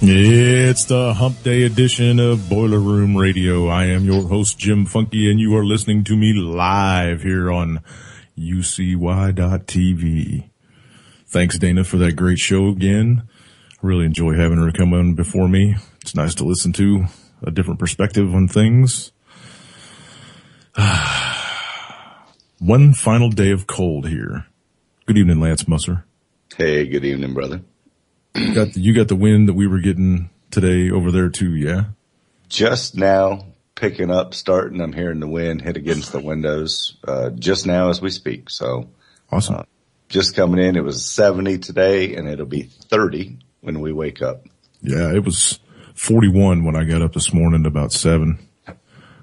It's the Hump Day edition of Boiler Room Radio. I am your host, Jim Funke, and you are listening to me live here on UCY.TV. Thanks, Dana, for that great show again. I really enjoy having her come on before me. It's nice to listen to a different perspective on things. One final day of cold here. Good evening, Lance Musser. Hey, good evening, brother. You got the wind that we were getting today over there too, yeah? Just now picking up, starting. I'm hearing the wind hit against the windows just now as we speak. So awesome. Just coming in. It was 70 today, and it'll be 30 when we wake up. Yeah, it was 41 when I got up this morning, about 7.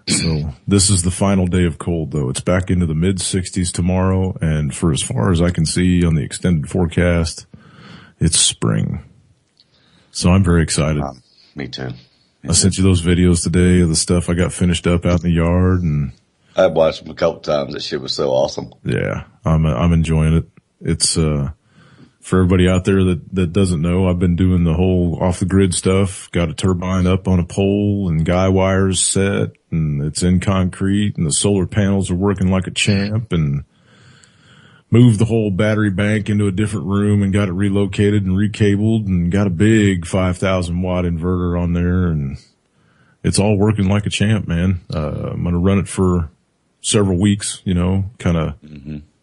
So this is the final day of cold, though. It's back into the mid-60s tomorrow, and for as far as I can see on the extended forecast, it's spring. So I'm very excited. Me too. I sent you those videos today of the stuff I got finished up out in the yard, and I've watched them a couple times. That shit was so awesome. Yeah, I'm enjoying it. It's for everybody out there that doesn't know, I've been doing the whole off the grid stuff. Got a turbine up on a pole and guy wires set, and it's in concrete, and the solar panels are working like a champ, and moved the whole battery bank into a different room and got it relocated and recabled and got a big 5,000 watt inverter on there, and it's all working like a champ, man. I'm going to run it for several weeks, kind of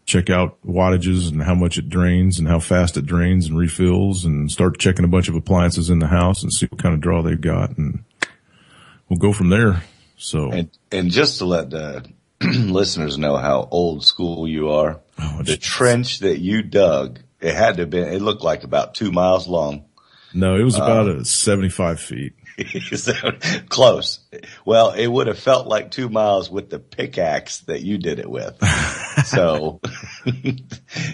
check out wattages and how much it drains and how fast it drains and refills, and start checking a bunch of appliances in the house and see what kind of draw they've got, and we'll go from there. So, and just to let the listeners know how old school you are, the trench that you dug, it looked like about 2 miles long. No, it was about 75 feet. Close. Well, it would have felt like 2 miles with the pickaxe that you did it with. So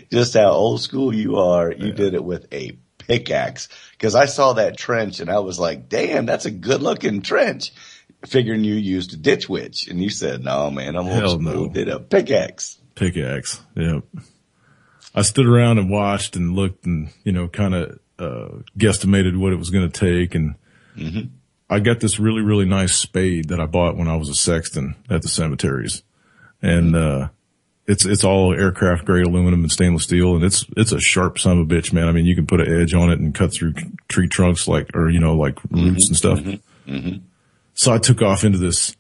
just how old school you are, you did it with a pickaxe. Cause I saw that trench and I was like, damn, that's a good looking trench. Figuring you used a ditch witch, and you said, no, man, I'm old school. No. Did a pickaxe. Pickaxe. Yep. I stood around and watched and looked and, kind of, guesstimated what it was going to take. And I got this really, really nice spade that I bought when I was a sexton at the cemeteries. And, it's all aircraft grade aluminum and stainless steel. And it's a sharp son of a bitch, man. I mean, you can put an edge on it and cut through tree trunks like roots and stuff. So I took off into this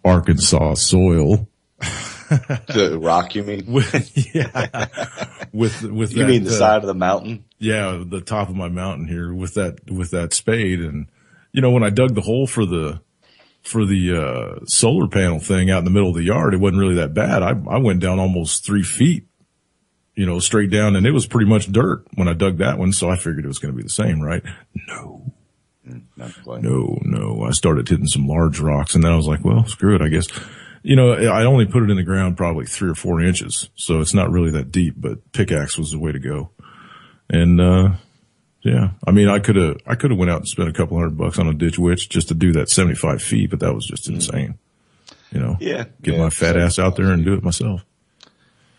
Arkansas soil. The rock, you mean? Yeah. With you mean the side of the mountain? Yeah, the top of my mountain here with that spade. And, when I dug the hole for the solar panel thing out in the middle of the yard, it wasn't really that bad. I went down almost 3 feet, straight down, and it was pretty much dirt when I dug that one. So I figured it was going to be the same, right? No. Not quite. No. I started hitting some large rocks, and then I was like, well, screw it, I guess. I only put it in the ground probably 3 or 4 inches, so it's not really that deep, but pickaxe was the way to go. And, yeah, I mean, I could have went out and spent a couple $100 on a ditch witch just to do that 75 feet, but that was just insane. Get my fat ass out there and do it myself.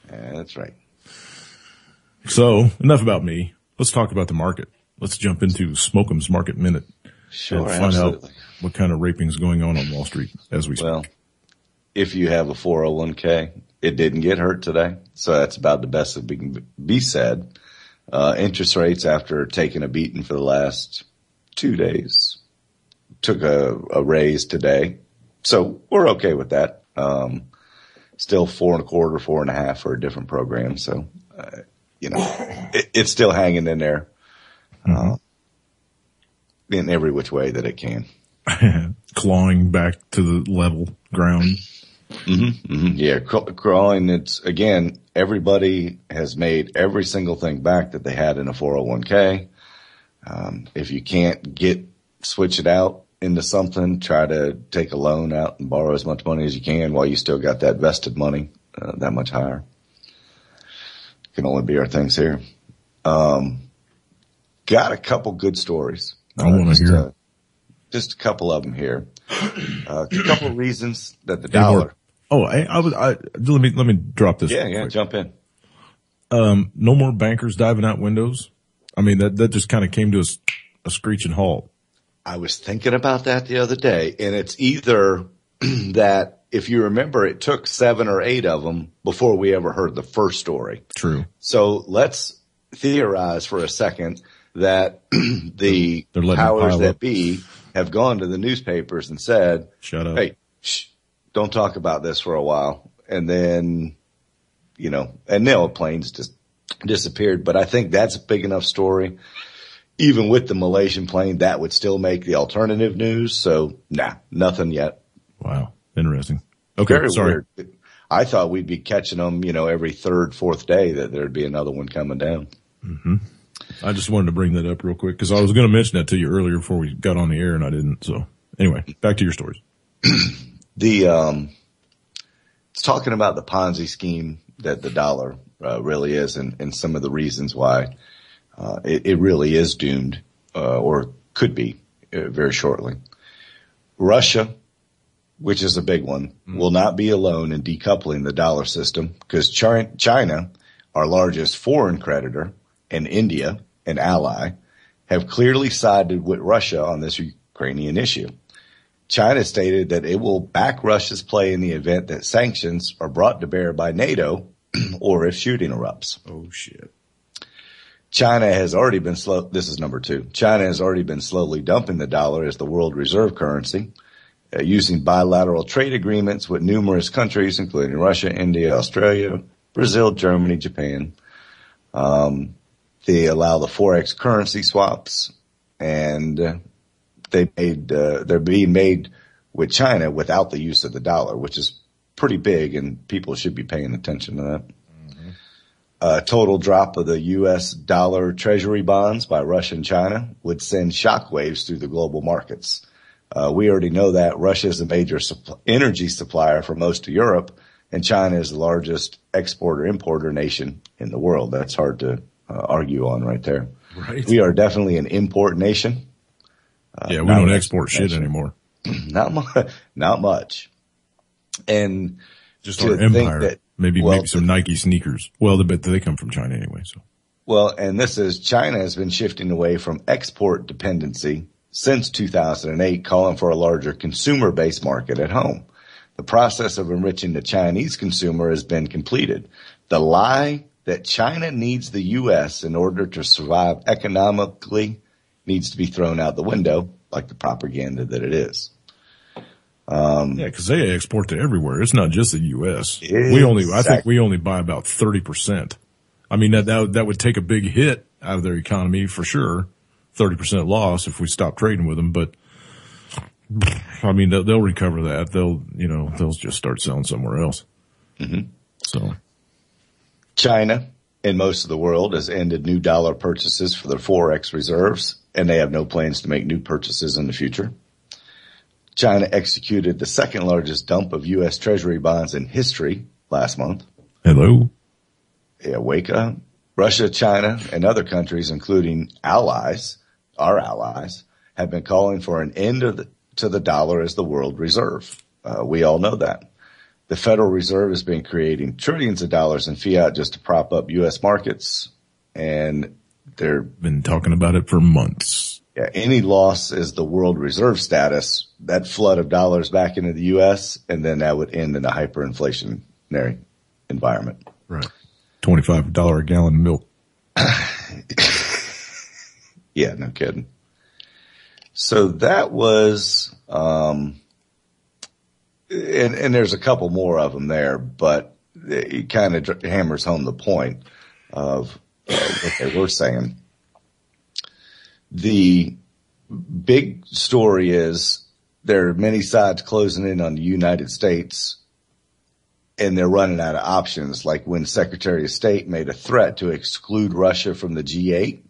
Yeah, that's right. So enough about me. Let's talk about the market. Let's jump into Smoke'em's Market Minute. Sure, and find out what kind of raping's going on Wall Street as we speak. Well, if you have a 401k, it didn't get hurt today. So that's about the best that can be said. Interest rates, after taking a beating for the last 2 days, took a raise today. So we're okay with that. Still 4.25%, 4.5% for a different program. So, it's still hanging in there. In every which way that it can. Clawing back to the level ground. Yeah, crawling. It's, again, everybody has made every single thing back that they had in a 401k. If you can't switch it out into something, try to take a loan out and borrow as much money as you can while you still got that vested money that much higher. Can only be our things here. Got a couple good stories. I want to hear. Just a couple of them here. A couple of reasons that the dollar. Let me drop this. Yeah, jump in. No more bankers diving out windows. I mean, that just kind of came to a screeching halt. I was thinking about that the other day, and it's either that, if you remember, it took 7 or 8 of them before we ever heard the first story. True. So let's theorize for a second that the powers that be have gone to the newspapers and said, shut up. Hey, don't talk about this for a while. And then, and no, planes just disappeared. But I think that's a big enough story. Even with the Malaysian plane, that would still make the alternative news. So, nothing yet. Wow. Interesting. Okay. Very sorry. Weird. I thought we'd be catching them, every 3rd, 4th day that there'd be another one coming down. Mm-hmm. I just wanted to bring that up real quick because I was going to mention that to you earlier before we got on the air and I didn't. So anyway, back to your stories. It's talking about the Ponzi scheme that the dollar really is, and some of the reasons why it really is doomed or could be very shortly. Russia, which is a big one, will not be alone in decoupling the dollar system because China, our largest foreign creditor, and India, an ally, have clearly sided with Russia on this Ukrainian issue. China stated that it will back Russia's play in the event that sanctions are brought to bear by NATO or if shooting erupts. Oh, shit. China has already been this is number 2. China has already been slowly dumping the dollar as the world reserve currency, using bilateral trade agreements with numerous countries, including Russia, India, Australia, Brazil, Germany, Japan. They allow the Forex currency swaps, and they're being made with China without the use of the dollar, which is pretty big, and people should be paying attention to that. Mm-hmm. Total drop of the U.S. dollar treasury bonds by Russia and China would send shockwaves through the global markets. We already know that Russia is a major energy supplier for most of Europe, and China is the largest exporter-importer nation in the world. That's hard to argue on right there. Right. We are definitely an import nation. We don't export shit anymore. Not much. And just our empire. Maybe some Nike sneakers. Well, they come from China anyway. So. Well, and this is China has been shifting away from export dependency since 2008, calling for a larger consumer-based market at home. The process of enriching the Chinese consumer has been completed. The lie that China needs the U.S. in order to survive economically needs to be thrown out the window, like the propaganda that it is. Because they export to everywhere. It's not just the U.S. I think we only buy about 30%. I mean, that would take a big hit out of their economy for sure. 30% loss if we stop trading with them, but I mean, they'll recover that. They'll just start selling somewhere else. Mm-hmm. So China and most of the world has ended new dollar purchases for their Forex reserves, and they have no plans to make new purchases in the future. China executed the second largest dump of U.S. Treasury bonds in history last month. Hello. Yeah, wake up. Russia, China, and other countries, including our allies, have been calling for an end to the dollar as the world reserve. We all know that. The Federal Reserve has been creating trillions of dollars in fiat just to prop up U.S. markets, and they've been talking about it for months. Yeah, any loss is the world reserve status, that flood of dollars back into the U.S., and then that would end in a hyperinflationary environment. Right. $25 a gallon milk. Yeah, no kidding. So that was, and there's a couple more of them there, but it kind of hammers home the point of what they were saying. The big story is there are many sides closing in on the United States, and they're running out of options, like when Secretary of State made a threat to exclude Russia from the G8.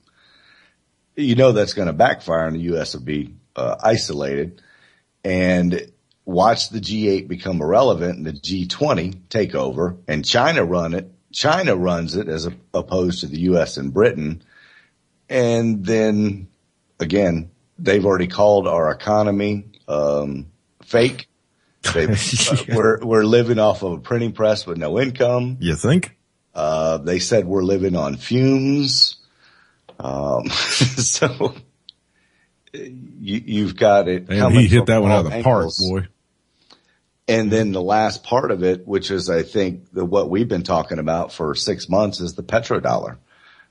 That's going to backfire and the U.S. will be isolated, and watch the G8 become irrelevant and the G20 take over, and China runs it as opposed to the U.S. and Britain. And then again, they've already called our economy fake. We're living off of a printing press with no income. You think? They said we're living on fumes. So you've got it. And he hit that one out of the park, boy. And then the last part of it, which is, I think, what we've been talking about for 6 months, is the petrodollar.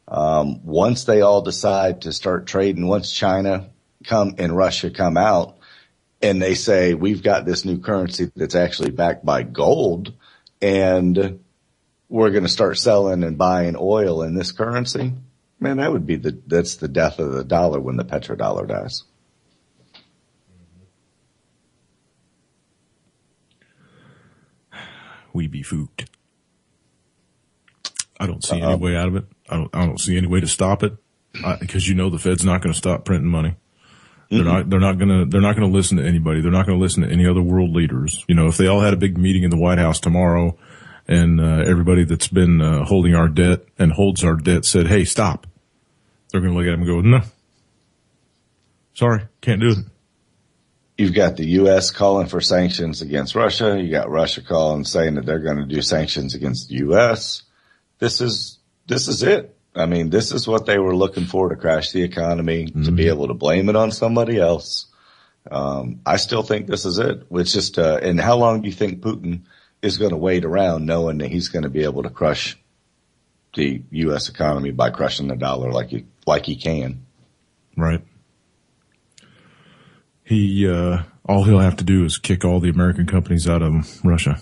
Once they all decide to start trading, once China and Russia come out and they say, we've got this new currency that's actually backed by gold, and we're going to start selling and buying oil in this currency, man, that's the death of the dollar when the petrodollar dies. We be fooked. I don't see any way out of it. I don't see any way to stop it, because the Fed's not going to stop printing money. They're not going to listen to anybody. They're not going to listen to any other world leaders. If they all had a big meeting in the White House tomorrow, and everybody that's been holding our debt and holds our debt said, "Hey, stop," they're going to look at them and go, "No, sorry, can't do it." You've got the U.S. calling for sanctions against Russia. You got Russia saying that they're going to do sanctions against the U.S. This is it. I mean, this is what they were looking for to crash the economy, to be able to blame it on somebody else. I still think this is it. It's just, and how long do you think Putin is going to wait around knowing that he's going to be able to crush the U.S. economy by crushing the dollar like he can? Right. All he'll have to do is kick all the American companies out of Russia.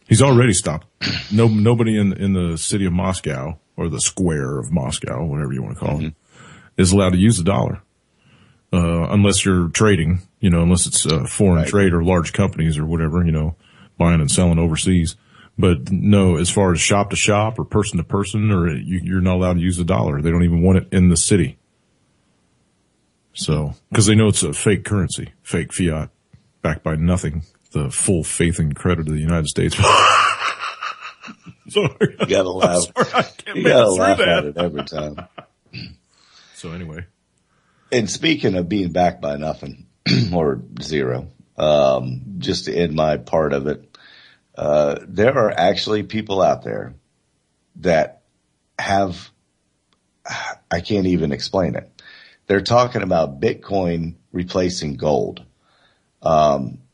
He's already stopped. Nobody in the city of Moscow, or the square of Moscow, whatever you want to call it, is allowed to use the dollar. Unless you're trading, unless it's foreign trade or large companies or whatever, buying and selling overseas. But no, as far as shop to shop or person to person, or you're not allowed to use the dollar. They don't even want it in the city. So, because they know it's a fake currency, fake fiat, backed by nothing. The full faith and credit of the United States. Sorry. You gotta laugh. You gotta laugh at it every time. So anyway. And speaking of being backed by nothing or zero, just to end my part of it, there are actually people out there that have, I can't even explain it. They're talking about Bitcoin replacing gold.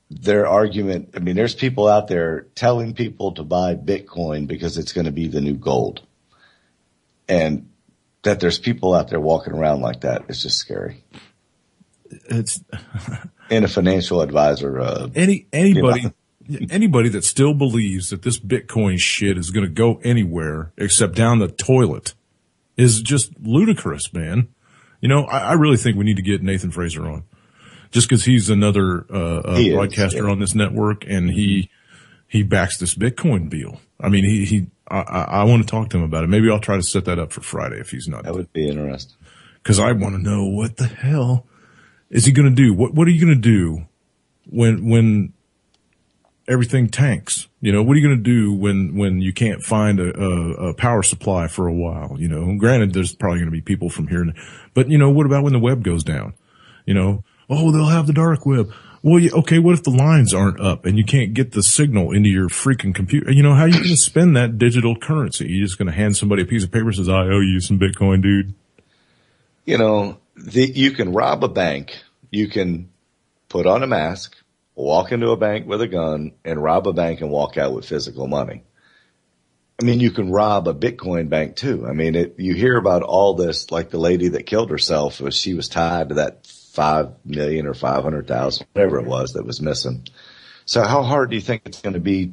Their argument, there's people out there telling people to buy Bitcoin because it's going to be the new gold. And that there's people out there walking around like that is just scary. It's and a financial advisor. Anybody that still believes that this Bitcoin shit is going to go anywhere except down the toilet is just ludicrous, man. I really think we need to get Nathan Fraser on, just because he's another broadcaster on this network, and he backs this Bitcoin deal. I want to talk to him about it. Maybe I'll try to set that up for Friday if he's not. That would be interesting. Because I want to know, what the hell is he going to do? What are you going to do when everything tanks? What are you going to do when you can't find a power supply for a while? Granted, there's probably going to be people from here, but what about when the web goes down? Oh, they'll have the dark web. Well, okay, what if the lines aren't up and you can't get the signal into your freaking computer? How are you going to spend that digital currency? You're just going to hand somebody a piece of paper that says, I owe you some Bitcoin, dude. You can rob a bank. You can put on a mask, walk into a bank with a gun, and rob a bank and walk out with physical money. You can rob a Bitcoin bank too. You hear about all this, like the lady that killed herself, she was tied to that 5 million or 500,000, whatever it was that was missing. So how hard do you think it's going to be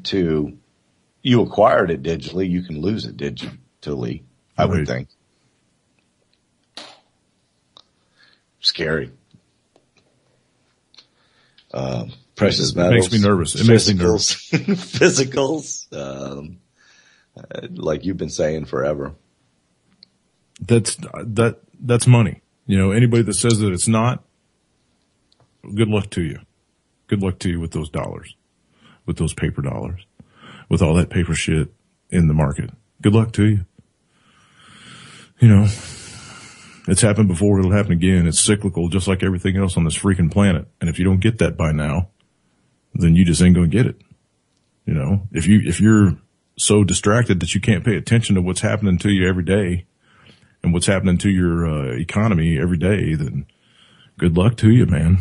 you acquired it digitally, you can lose it digitally, I would think. Scary. Precious metals. It makes me nervous. It makes me nervous. Physicals. Like you've been saying forever. That's money. Anybody that says that it's not, good luck to you. Good luck to you with those dollars, with those paper dollars, with all that paper shit in the market. Good luck to you. It's happened before. It'll happen again. It's cyclical, just like everything else on this freaking planet. And if you don't get that by now, then you just ain't going to get it. If you're so distracted that you can't pay attention to what's happening to you every day and what's happening to your economy every day, then Good luck to you, man.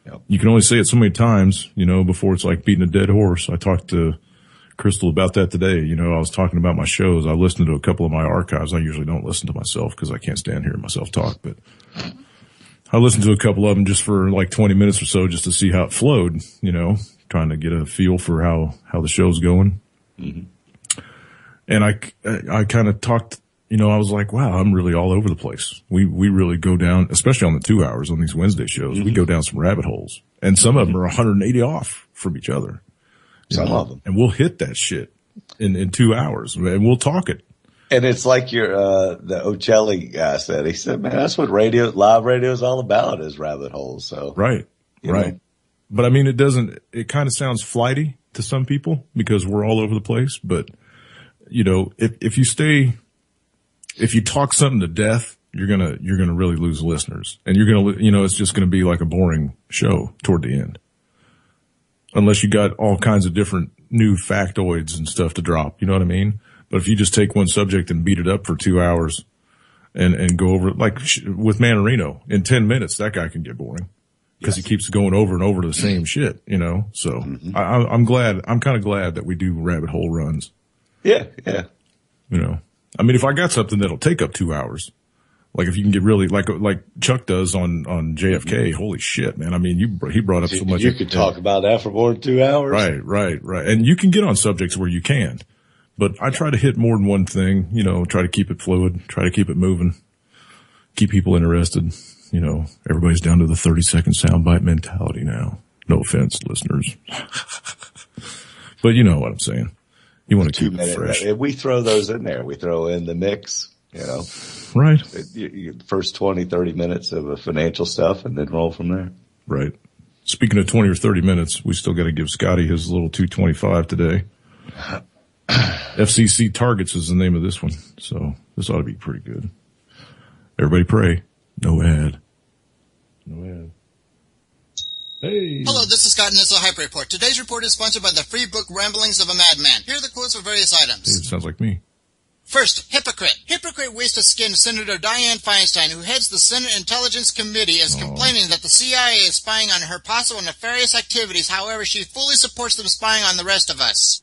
Yep. You can only say it so many times, before it's like beating a dead horse. I talked to Crystal about that today. I was talking about my shows. I listened to a couple of my archives. I usually don't listen to myself because I can't stand hearing myself talk, but I listened to a couple of them just for like 20 minutes or so just to see how it flowed, trying to get a feel for how the show's going. Mm-hmm. And I kind of talked, I was like, wow, I'm really all over the place. We really go down, especially on the 2 hours on these Wednesday shows, we go down some rabbit holes, and some of them are 180 off from each other. Some of them. And we'll hit that shit in 2 hours, and we'll talk it. And it's like the Ocelli guy said. He said, man, that's what live radio is all about, is rabbit holes. So right. But I mean, it kind of sounds flighty to some people because we're all over the place. But, if you talk something to death, you're going to really lose listeners, and it's just going to be like a boring show toward the end. Unless you got all kinds of different new factoids and stuff to drop. You know what I mean? But if you just take one subject and beat it up for 2 hours and go over it, like with Manarino, in 10 minutes, that guy can get boring because he keeps going over and over to the same shit, So I'm kind of glad that we do rabbit hole runs. Yeah. I mean, if I got something that'll take up 2 hours, like if you can get really, like Chuck does on JFK, holy shit, man. I mean, he brought up so much. You could talk about that for more than 2 hours. Right. And you can get on subjects where you can. But I try to hit more than one thing, try to keep it fluid, try to keep it moving, keep people interested. Everybody's down to the 30-second soundbite mentality now. No offense, listeners. But you know what I'm saying. You want to keep it fresh. We throw those in there. We throw in the mix, Right. First 20, 30 minutes of a financial stuff and then roll from there. Right. Speaking of 20 or 30 minutes, we still got to give Scotty his little 225 today. FCC Targets is the name of this one, so this ought to be pretty good. Everybody pray. No ad. Hey. Hello, this is Scott Nissel Hype Report. Today's report is sponsored by the free book Ramblings of a Madman. Here are the quotes for various items. Hey, it sounds like me. First, hypocrite. Hypocrite waste of skin Senator Dianne Feinstein, who heads the Senate Intelligence Committee, is complaining that the CIA is spying on her possible nefarious activities. However, she fully supports them spying on the rest of us.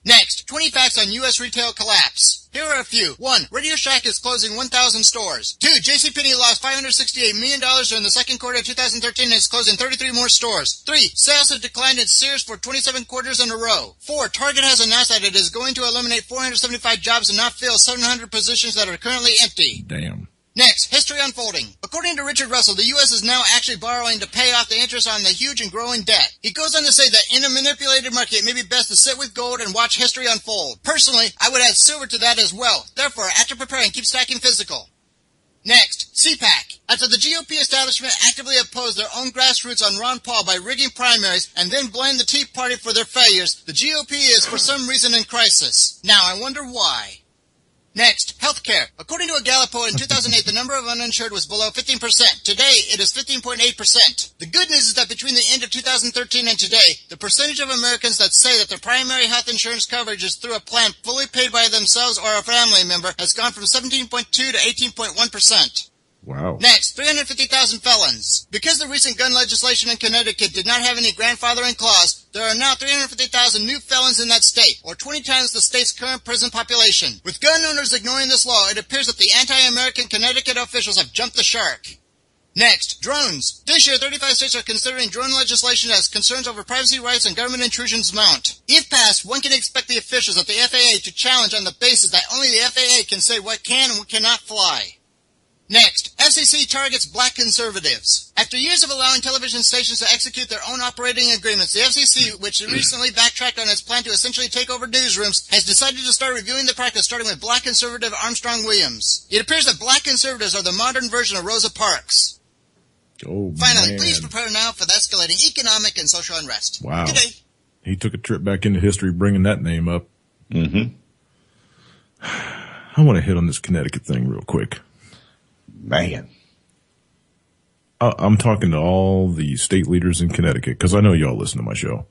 Next, 20 facts on U.S. retail collapse. Here are a few. 1. Radio Shack is closing 1,000 stores. 2. JCPenney lost $568 million during the second quarter of 2013 and is closing 33 more stores. 3. Sales have declined at Sears for 27 quarters in a row. 4. Target has announced that it is going to eliminate 475 jobs and not fill 700 positions that are currently empty. Damn. Next, history unfolding. According to Richard Russell, the U.S. is now actually borrowing to pay off the interest on the huge and growing debt. He goes on to say that in a manipulated market, it may be best to sit with gold and watch history unfold. Personally, I would add silver to that as well. Therefore, after preparing, keep stacking physical. Next, CPAC. After the GOP establishment actively opposed their own grassroots on Ron Paul by rigging primaries and then blamed the Tea Party for their failures, the GOP is for some reason in crisis. Now, I wonder why. Next, healthcare. According to a Gallup poll in 2008, the number of uninsured was below 15%. Today, it is 15.8%. The good news is that between the end of 2013 and today, the percentage of Americans that say that their primary health insurance coverage is through a plan fully paid by themselves or a family member has gone from 17.2 to 18.1%. Wow. Next, 350,000 felons. Because the recent gun legislation in Connecticut did not have any grandfathering clause, there are now 350,000 new felons in that state, or 20 times the state's current prison population. With gun owners ignoring this law, it appears that the anti-American Connecticut officials have jumped the shark. Next, drones. This year, 35 states are considering drone legislation as concerns over privacy rights and government intrusions mount. If passed, one can expect the officials at the FAA to challenge on the basis that only the FAA can say what can and what cannot fly. Next, FCC targets black conservatives. After years of allowing television stations to execute their own operating agreements, the FCC, which recently backtracked on its plan to essentially take over newsrooms, has decided to start reviewing the practice, starting with black conservative Armstrong Williams. It appears that black conservatives are the modern version of Rosa Parks. Oh, Finally, man. please prepare now for the escalating economic and social unrest. Wow. Good day. He took a trip back into history bringing that name up. Mm-hmm. I want to hit on this Connecticut thing real quick. Man. I'm talking to all the state leaders in Connecticut because I know y'all listen to my show.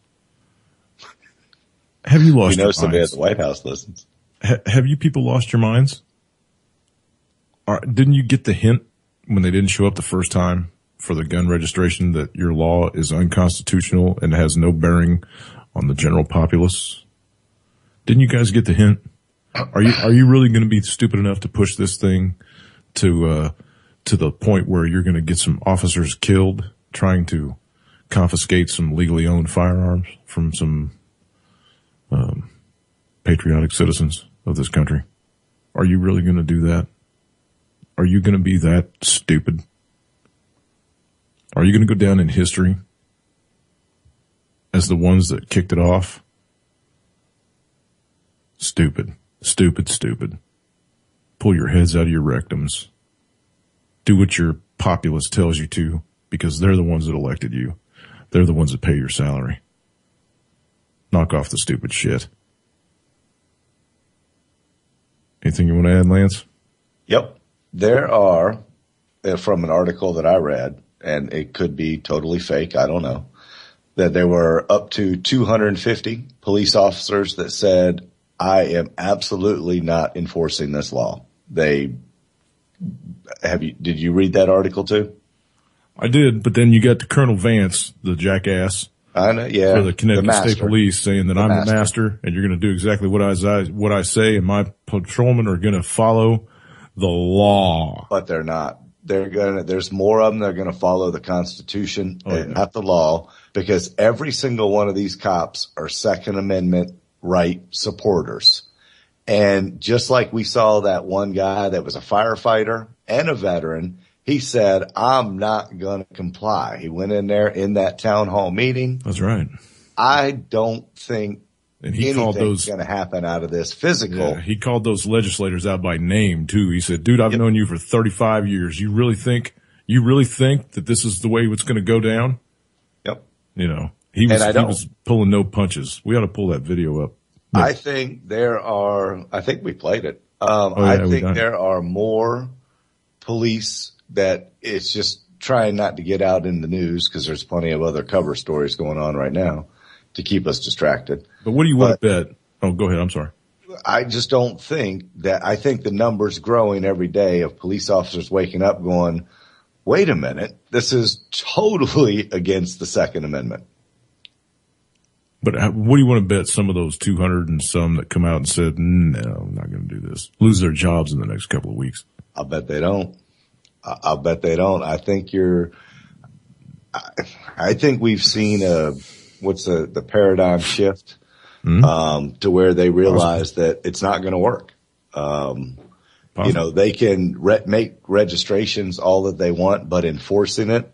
Have you lost your minds? Somebody at the White House listens. Have you people lost your minds? Didn't you get the hint when they didn't show up the first time for the gun registration that your law is unconstitutional and has no bearing on the general populace? Didn't you guys get the hint? Are you really going to be stupid enough to push this thing to the point where you're going to get some officers killed trying to confiscate some legally owned firearms from some patriotic citizens of this country? Are you really going to do that? Are you going to be that stupid? Are you going to go down in history as the ones that kicked it off? Stupid, stupid, stupid. Pull your heads out of your rectums. Do what your populace tells you to, because they're the ones that elected you. They're the ones that pay your salary. Knock off the stupid shit. Anything you want to add, Lance? Yep. There are, from an article that I read, and it could be totally fake, I don't know, that there were up to 250 police officers that said, I am absolutely not enforcing this law. Did you read that article too? I did, but then you got the Colonel Vance, the jackass, I know, yeah, for the Connecticut State Police, saying that I'm the master and you're going to do exactly what I say, and my patrolmen are going to follow the law. But they're not. There's more of them that are going to follow the Constitution and not the law, because every single one of these cops are Second Amendment right supporters. And just like we saw that one guy that was a firefighter and a veteran, he said, I'm not going to comply. He went in there in that town hall meeting. That's right. I don't think anything's going to happen out of this physical. Yeah, he called those legislators out by name too. He said, dude, I've known you for 35 years. You really think that this is the way it's going to go down? Yep. You know, he was pulling no punches. We ought to pull that video up. I think I think we played it. I think there are more police that it's just trying not to get out in the news, because there's plenty of other cover stories going on right now to keep us distracted. But what do you want to bet? Oh, go ahead. I'm sorry. I just don't think that. I think the numbers growing every day of police officers waking up going, wait a minute, this is totally against the Second Amendment. But what do you want to bet some of those 200 and some that come out and said, no, I'm not going to do this, lose their jobs in the next couple of weeks? I'll bet they don't. I'll bet they don't. I think I think we've seen the paradigm shift, to where they realize that it's not going to work. They can make registrations all that they want, but enforcing it,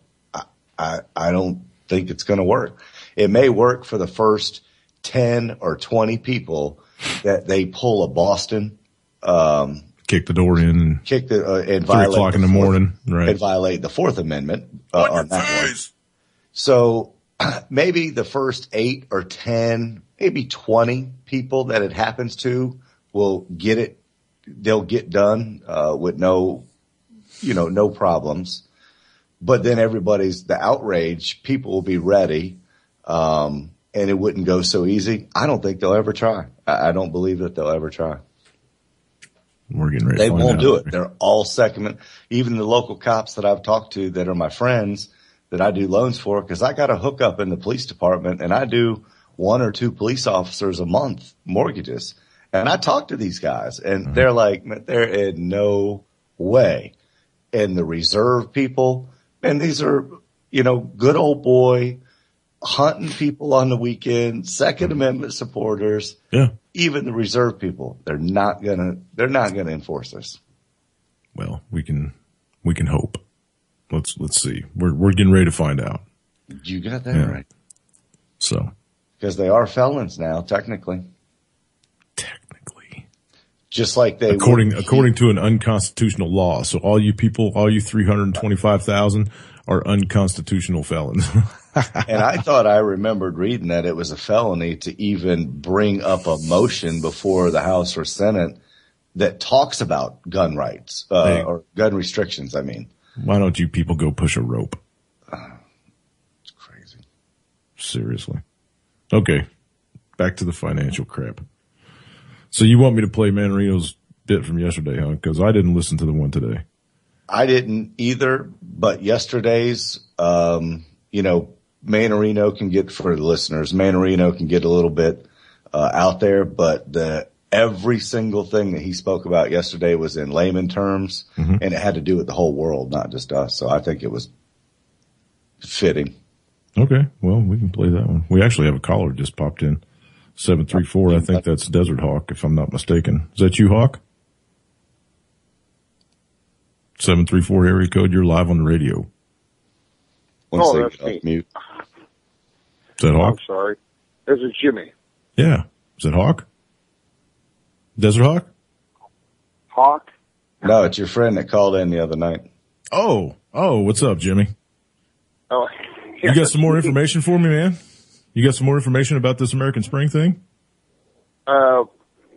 I don't think it's going to work. It may work for the first 10 or 20 people that they pull a Boston, kick the door in and and 3 o'clock in the morning, right? And violate the Fourth Amendment on that one. So maybe the first 8 or 10, maybe 20 people that it happens to will get it. They'll get done with no problems. But then the outrage, people will be ready, and it wouldn't go so easy. I don't think they'll ever try. I don't believe that they'll ever try. We're getting ready. They won't do it. They're all Second. Even the local cops that I've talked to that are my friends that I do loans for, because I got a hookup in the police department, and I do 1 or 2 police officers a month mortgages. And I talk to these guys, and they're like, there is no way. And the reserve people, and these are, good old boy hunting people on the weekend, Second Amendment supporters. Yeah. Even the reserve people, they're not gonna enforce this. Well, we can hope. Let's see. We're getting ready to find out. You got that right. So, because they are felons now, technically. Just like they according to an unconstitutional law. So all you 325,000 are unconstitutional felons. And I remembered reading that it was a felony to even bring up a motion before the House or Senate that talks about gun rights, or gun restrictions, I mean. Why don't you people go push a rope? It's crazy. Seriously. Okay. Back to the financial crap. So you want me to play Man Marino's bit from yesterday, huh? Because I didn't listen to the one today. I didn't either, but yesterday's, Manarino can get, for the listeners, Manarino can get a little bit, out there, but every single thing that he spoke about yesterday was in layman terms, and it had to do with the whole world, not just us. So I think it was fitting. Okay. Well, we can play that one. We actually have a caller just popped in. 734. I think that's Desert Hawk, if I'm not mistaken. Is that you, Hawk? 734 area code. You're live on the radio. That's me. Mute. Is that Hawk? I'm sorry. This is Jimmy. Yeah. Is it Hawk? Desert Hawk? Hawk? No, it's your friend that called in the other night. Oh, what's up, Jimmy? Oh, You got some more information for me, man? You got some more information about this American Spring thing?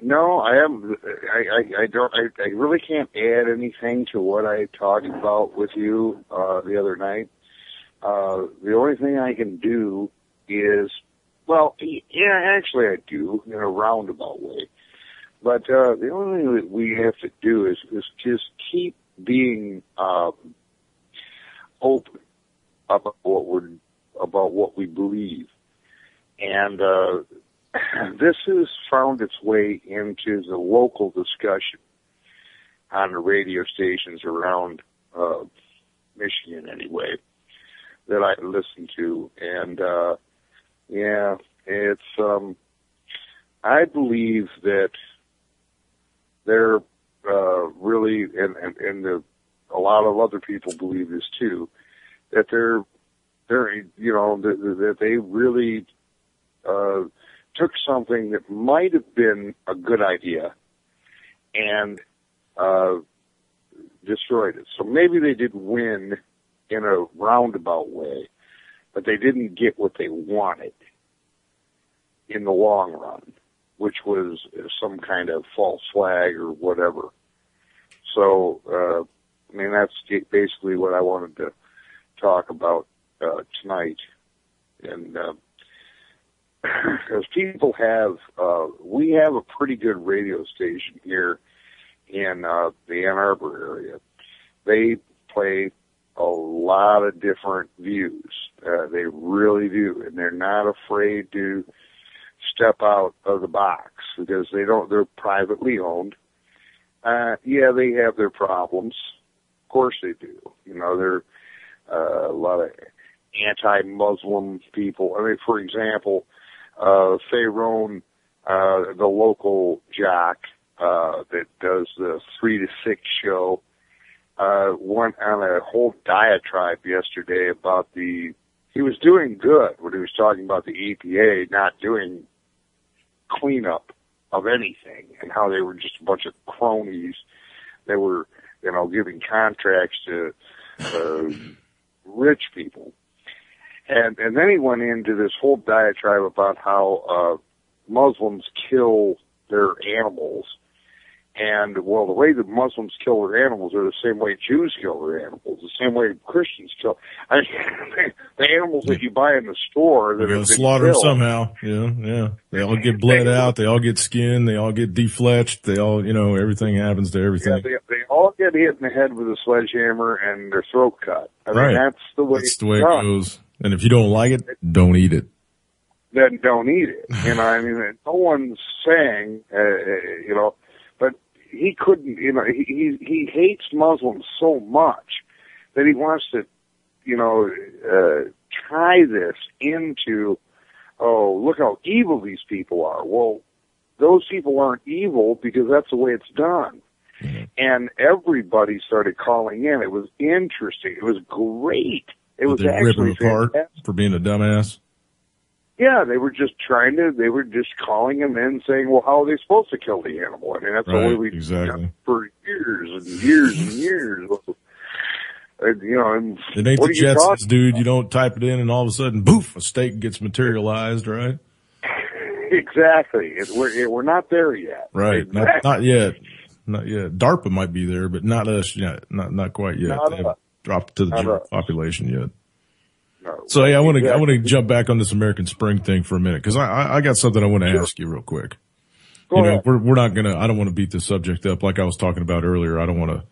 No, I haven't. I don't. I really can't add anything to what I talked about with you the other night. The only thing I can do is, well, yeah, actually I do in a roundabout way. But the only thing that we have to do is just keep being open about what we believe. And this has found its way into the local discussion on the radio stations around Michigan, anyway, that I listen to. And yeah, it's I believe that they're really, and a lot of other people believe this too, that they're that they really took something that might have been a good idea and destroyed it. So maybe they did win in a roundabout way, but they didn't get what they wanted in the long run, which was some kind of false flag or whatever. So, that's basically what I wanted to talk about tonight. And because people have, we have a pretty good radio station here in the Ann Arbor area. They play a lot of different views. They really do, and they're not afraid to step out of the box because they're privately owned. Yeah, they have their problems. Of course they do. They're a lot of anti-Muslim people. I mean, for example, Fairone, the local jock that does the 3 to 6 show, went on a whole diatribe yesterday about he was doing good when he was talking about the EPA not doing cleanup of anything and how they were just a bunch of cronies that were, giving contracts to rich people. And then he went into this whole diatribe about how Muslims kill their animals. And, well, the way that Muslims kill their animals are the same way Jews kill their animals, the same way Christians kill. The animals that you buy in the store that are slaughtered somehow. Yeah. They all get bled out. They all get skinned. They all get defletched. They all, everything happens to everything. Yeah, they all get hit in the head with a sledgehammer and their throat cut. I mean, that's the way it goes. And if you don't like it, don't eat it. Then don't eat it. No one's saying, but he couldn't, he hates Muslims so much that he wants to, tie this into, look how evil these people are. Well, those people aren't evil because that's the way it's done. Mm-hmm. And everybody started calling in. It was interesting. It was great. It was actually rip him apart for being a dumbass. Yeah, they were just calling him in saying, well, how are they supposed to kill the animal? I mean, that's the way we've done for years and years and years. And, it ain't the Jetsons, dude. You don't type it in and all of a sudden, poof, a steak gets materialized, right? Exactly. We're not there yet. Right. Exactly. Not yet. Not yet. DARPA might be there, but not us yet. Not quite yet. They haven't dropped to the general population yet. No. So yeah, I want to jump back on this American Spring thing for a minute because I got something I want to ask you real quick. Go ahead. We're not gonna. I don't want to beat this subject up like I was talking about earlier. I don't want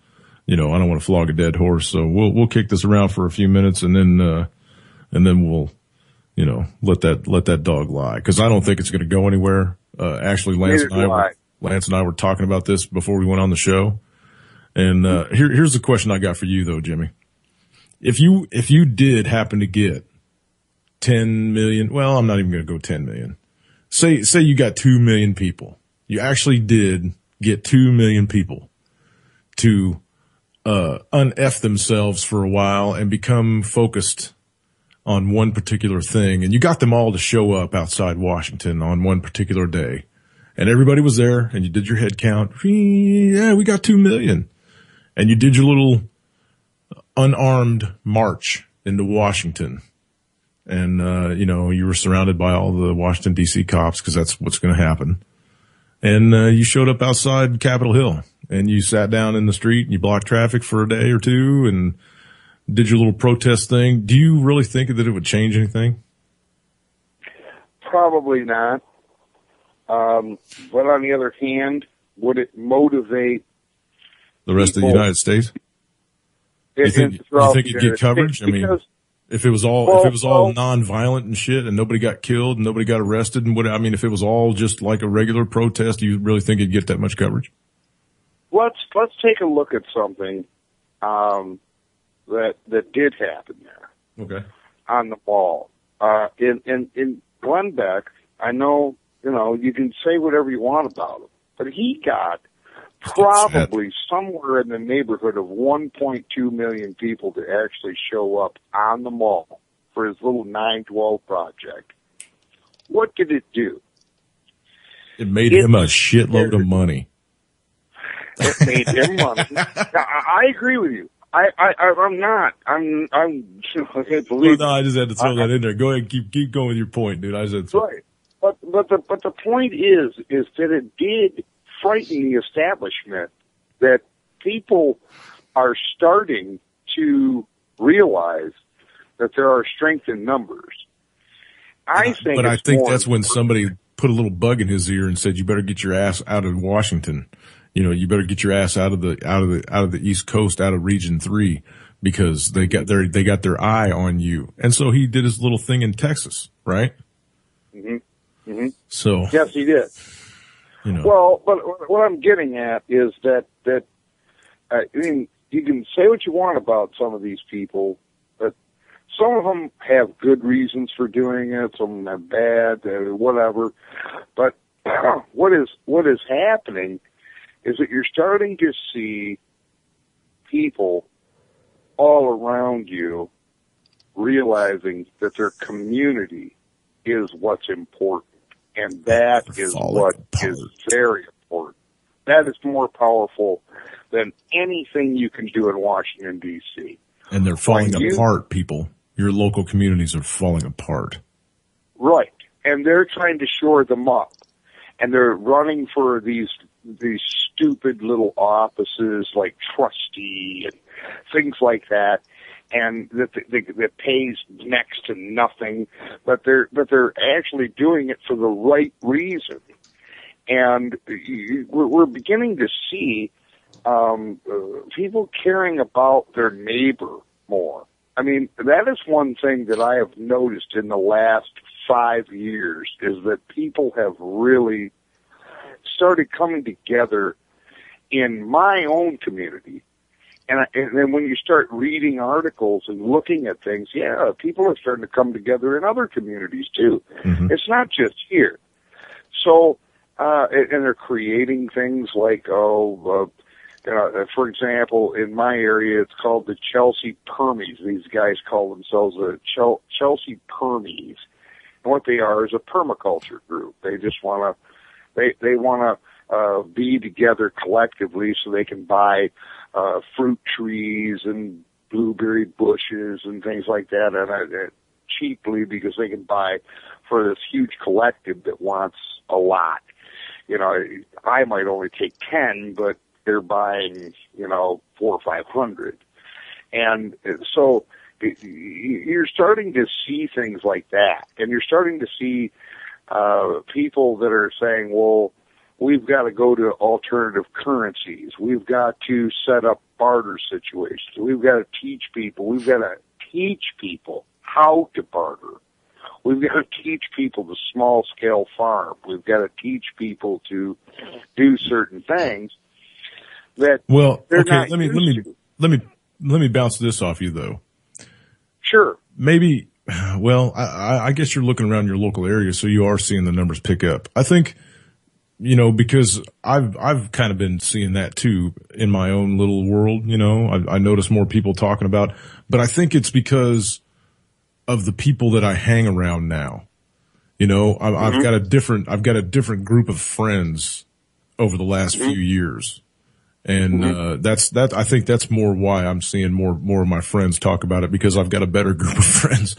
I don't want to flog a dead horse. So we'll kick this around for a few minutes and then we'll, let that dog lie. Cause I don't think it's going to go anywhere. Actually, Lance and I were talking about this before we went on the show. And, here's the question I got for you though, Jimmy. If you did happen to get 10 million, well, I'm not even going to go 10 million. Say you got 2 million people. You actually did get 2 million people to, un-F themselves for a while and become focused on one particular thing. And you got them all to show up outside Washington on one particular day. And everybody was there and you did your head count. Yeah, we got 2 million. And you did your little unarmed march into Washington. And, you were surrounded by all the Washington DC cops because that's what's going to happen. And, you showed up outside Capitol Hill and you sat down in the street and you blocked traffic for a day or two and did your little protest thing. Do you really think that it would change anything? Probably not. But on the other hand, would it motivate the rest of the United States? You think it'd get coverage? I mean, if it was all non-violent and shit and nobody got killed and nobody got arrested and if it was all just like a regular protest, you really think it'd get that much coverage? Let's take a look at something, that did happen there. Okay. On the mall. In Glenbeck, I know, you can say whatever you want about him, but he got probably somewhere in the neighborhood of 1.2 million people to actually show up on the mall for his little 912 project. What did it do? It made him a shitload of money. It made him money. I agree with you. I'm not. I'm. Believe no, I just had to throw that in there. Go ahead, keep going with your point, dude. I said right. But the point is that it did frighten the establishment that people are starting to realize that there are strength in numbers. I think that's when somebody put a little bug in his ear and said, "You better get your ass out of Washington. You better get your ass out of the East Coast, out of Region 3, because they got their eye on you." And so he did his little thing in Texas, right? Mm-hmm. Mm-hmm. So yes, he did. Well, but what I'm getting at is that I mean, you can say what you want about some of these people, but some of them have good reasons for doing it. Some of them have bad, whatever. But what is happening is that you're starting to see people all around you realizing that their community is what's important. And that is what is very important. That is more powerful than anything you can do in Washington, D.C. And they're falling apart, people. Your local communities are falling apart. Right. And they're trying to shore them up. And they're running for these stupid little offices like trustee and things like that, and that pays next to nothing, but they're actually doing it for the right reason. And we're beginning to see people caring about their neighbor more. I mean, that is one thing that I have noticed in the last 5 years, is that people have really started coming together in my own community. And then when you start reading articles and looking at things, yeah, people are starting to come together in other communities too. Mm-hmm. It's not just here. So, and they're creating things like, for example, in my area, it's called the Chelsea Permies. These guys call themselves the Chelsea Permies. And what they are is a permaculture group. They just want to, they want to be together collectively so they can buy fruit trees and blueberry bushes and things like that, and cheaply, because they can buy for this huge collective that wants a lot. I might only take 10, but they're buying 400 or 500, and so you're starting to see things like that, and you're starting to see people that are saying, well, we've got to go to alternative currencies. We've got to set up barter situations. We've got to teach people how to barter. We've got to teach people to small scale farm. We've got to teach people to do certain things that they're not used to. Let me bounce this off you though. Sure. Maybe, well, I guess you're looking around your local area, so you are seeing the numbers pick up. I think, because I've kind of been seeing that too in my own little world, I notice more people talking about, but I think it's because of the people that I hang around now. I've got a different group of friends over the last few years. And, I think that's more why I'm seeing more of my friends talk about it, because I've got a better group of friends.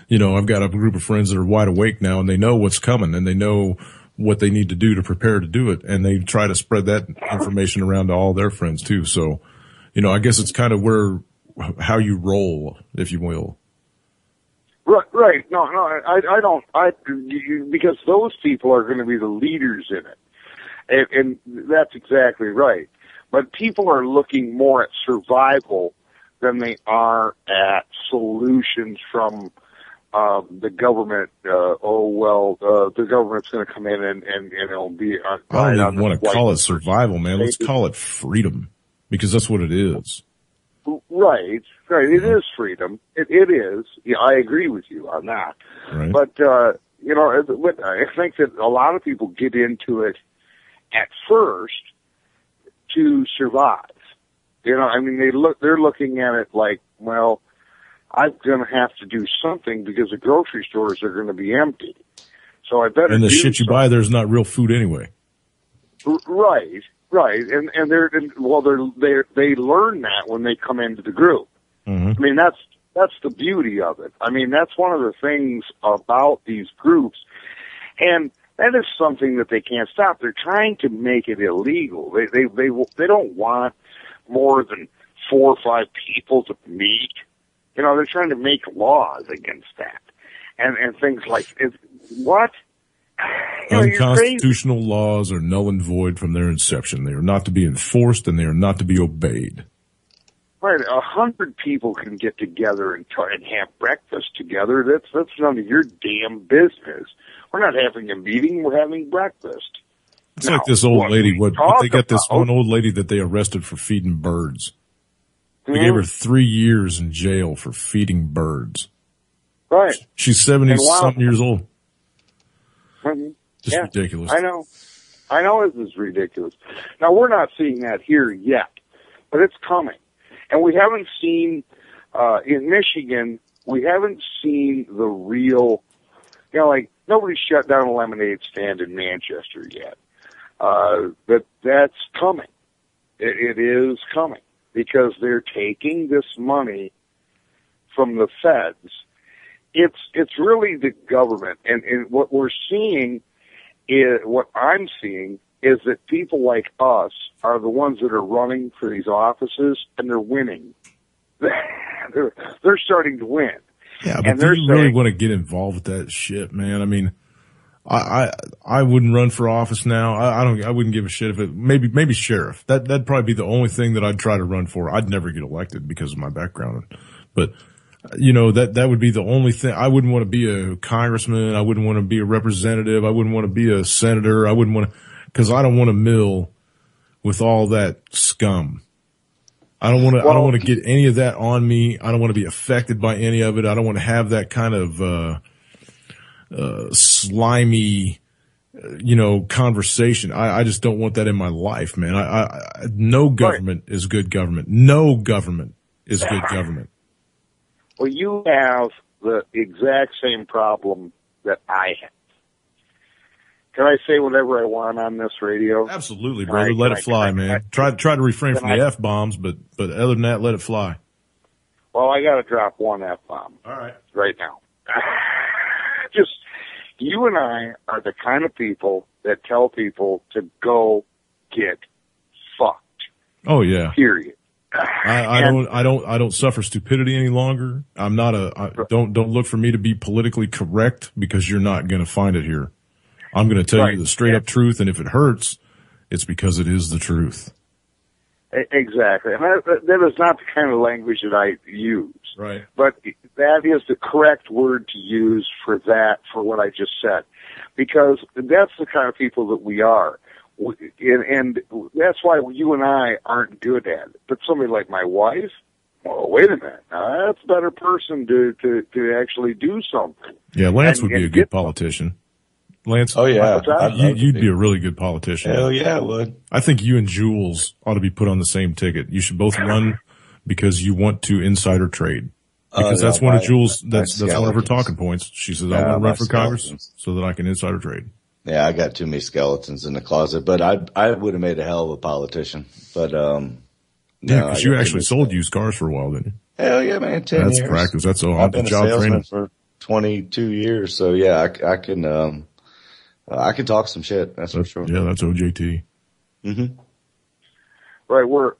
I've got a group of friends that are wide awake now, and they know what's coming, and they know what they need to do to prepare to do it. And they try to spread that information around to all their friends too. So, I guess it's kind of how you roll, if you will. Right. No, because those people are going to be the leaders in it. And that's exactly right. But people are looking more at survival than they are at solutions from the government. The government's going to come in and it'll be. I don't even want to call it survival, man. Let's call it freedom, because that's what it is. Right. It is freedom. It is. Yeah, I agree with you on that. Right. But I think that a lot of people get into it at first to survive. They're looking at it like, well, I'm going to have to do something because the grocery stores are going to be empty. So I better. And the shit you buy, there's not real food anyway. Right. And they learn that when they come into the group. Mm-hmm. That's the beauty of it. That's one of the things about these groups. And that is something that they can't stop. They're trying to make it illegal. They don't want more than 4 or 5 people to meet. They're trying to make laws against that. And things like, what? Unconstitutional laws are null and void from their inception. They are not to be enforced, and they are not to be obeyed. Right, 100 people can get together and have breakfast together. That's none of your damn business. We're not having a meeting. We're having breakfast. It's like this old lady. They got this one old lady that they arrested for feeding birds. They gave her 3 years in jail for feeding birds. Right. She's 70-something years old. Just yeah, ridiculous. I know this is ridiculous. Now, we're not seeing that here yet, but it's coming. And we haven't seen, in Michigan, we haven't seen the real, nobody shut down a lemonade stand in Manchester yet. But that's coming. It is coming, because they're taking this money from the feds. It's really the government. And what we're seeing what I'm seeing is that people like us are the ones that are running for these offices, and they're winning. They're starting to win. Yeah, but do you really want to get involved with that shit, man? I wouldn't run for office now. I wouldn't give a shit if it, maybe sheriff. That'd probably be the only thing that I'd try to run for. I'd never get elected because of my background, but that would be the only thing. I wouldn't want to be a congressman. I wouldn't want to be a representative. I wouldn't want to be a senator. I wouldn't want to, because I don't want to mill with all that scum. I don't want to get any of that on me. I don't want to be affected by any of it. I don't want to have that kind of, slimy, conversation. I just don't want that in my life, man. No government is good government. No government is good government. Well, you have the exact same problem that I have. Can I say whatever I want on this radio? Absolutely, brother. Let it fly, man. Try to refrain from the F-bombs, but other than that, let it fly. Well, I got to drop one F-bomb. All right. Right now. Just, you and I are the kind of people that tell people to go get fucked. Oh, yeah. Period. I don't suffer stupidity any longer. Don't look for me to be politically correct, because you're not going to find it here. I'm going to tell you the straight up truth. And if it hurts, it's because it is the truth. Exactly. And that is not the kind of language that I use. Right. But that is the correct word to use for what I just said. Because that's the kind of people that we are. And that's why you and I aren't good at it. But somebody like my wife, well, wait a minute. Now, that's a better person to actually do something. Yeah, Lance would be a good politician. Lance? Oh, yeah. You'd be a really good politician. Hell yeah, I would. I think you and Jules ought to be put on the same ticket. You should both run because you want to insider trade. Because that's one of Jules, that's one of her talking points. She says, I want to run for Congress so that I can insider trade. Yeah, I got too many skeletons in the closet, but I would have made a hell of a politician. But, yeah, because you actually sold used cars for a while, didn't you? Hell yeah, man. 10 years. That's practice. That's all. I've been a salesman for 22 years. So yeah, I can talk some shit. That's for sure. Yeah, that's OJT. Mm-hmm. Right, we're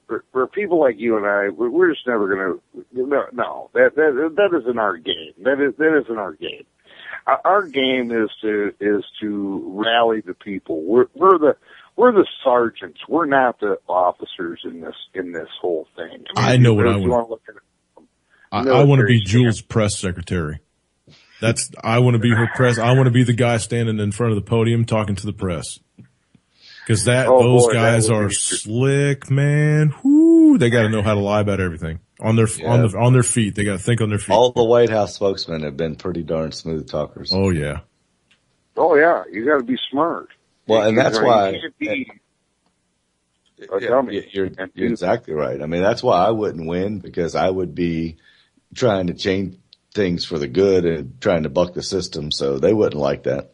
people like you and I. We're just never gonna. No, that isn't our game. That isn't our game. Our game is to rally the people. We're the sergeants. We're not the officers in this whole thing. I know what I want. I want to be Jules' press secretary. I want to be her press. I want to be the guy standing in front of the podium talking to the press. Cause those guys are slick, man. Whoo, they got to know how to lie about everything on their feet. They got to think on their feet. All the White House spokesmen have been pretty darn smooth talkers. Oh yeah. Oh yeah. You got to be smart. Well, and that's why you're exactly right. I mean, that's why I wouldn't win, because I would be trying to change things for the good and trying to buck the system. So they wouldn't like that.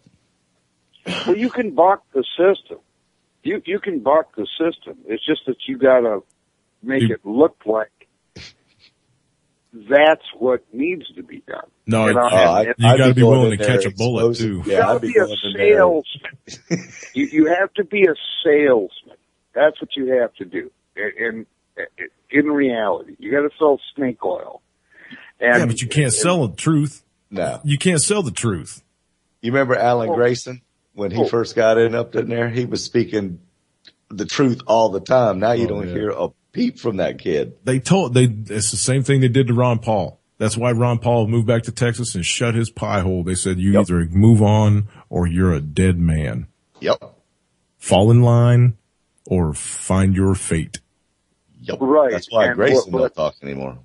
Well, you can buck the system. You can buck the system. It's just that you gotta make it look like that's what needs to be done. No, you gotta be willing to catch a bullet too. You gotta be a salesman. You have to be a salesman. That's what you have to do. In reality, you gotta sell snake oil. Yeah, but you can't sell the truth. No. You can't sell the truth. You remember Alan Grayson? When he first got up in there, he was speaking the truth all the time. Now you don't hear a peep from that kid. It's the same thing they did to Ron Paul. That's why Ron Paul moved back to Texas and shut his pie hole. They said, you either move on or you're a dead man. Yep. Fall in line or find your fate. Yep. Right. That's why Grayson don't talk anymore.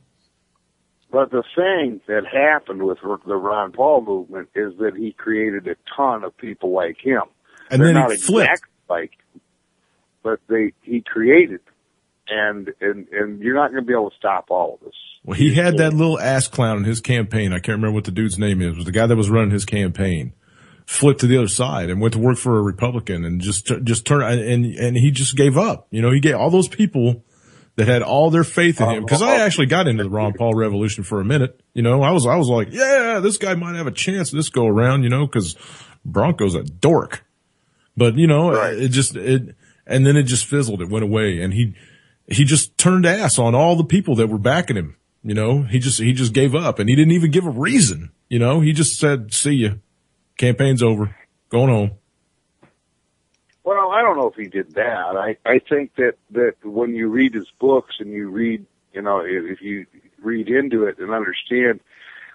But the thing that happened with the Ron Paul movement is that he created a ton of people like him. And They're then not he flipped. exactly like him, but he created them. And you're not going to be able to stop all of this. Well, he had that little ass clown in his campaign. I can't remember what the dude's name is. It was the guy that was running his campaign. Flipped to the other side and went to work for a Republican and just turned, and he just gave up. You know, he gave all those people that had all their faith in him. Cause I actually got into the Ron Paul revolution for a minute. You know, I was like, yeah, this guy might have a chance this go around, you know, cause Bronco's a dork. But, you know, and then it just fizzled. It went away and he just turned ass on all the people that were backing him. You know, he just gave up and he didn't even give a reason. You know, he just said, see ya. Campaign's over. Going home. Well, I don't know if he did that. I think that when you read his books and you read, you know, if you read into it and understand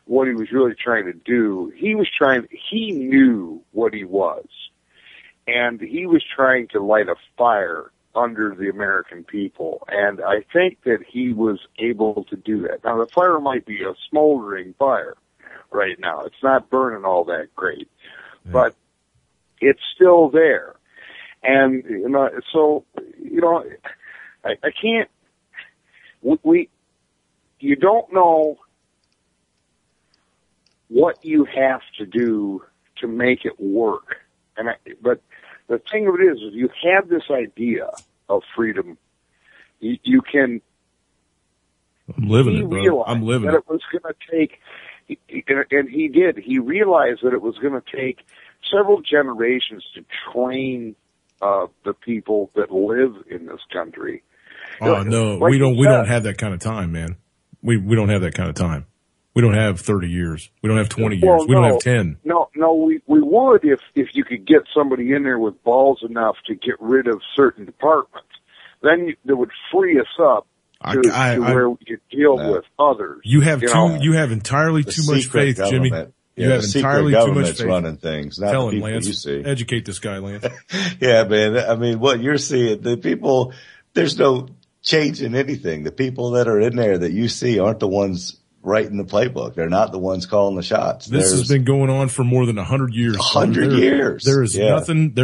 what he was really trying to do, he knew what he was. And he was trying to light a fire under the American people. And I think that he was able to do that. Now, the fire might be a smoldering fire right now. It's not burning all that great, but it's still there. And, you know, so, you know, I can't, you don't know what you have to do to make it work. But the thing of it is you have this idea of freedom. You can, I'm living it, bro. I'm living it. It was going to take, and he did. He realized that it was going to take several generations to train the people that live in this country. Oh no, like we don't have that kind of time, man. We don't have that kind of time. We don't have 30 years. We don't have 20 years. We don't have 10. No, we would if you could get somebody in there with balls enough to get rid of certain departments. Then that would free us up to where we could deal with others. You have entirely too much faith, Jimmy. You have entirely too much faith. Running things, not the people Lance, you see. Educate this guy, Lance. Yeah, man. I mean, what you're seeing, the people, there's no change in anything. The people that are in there that you see aren't the ones writing the playbook. They're not the ones calling the shots. This has been going on for more than 100 years. 100 years. There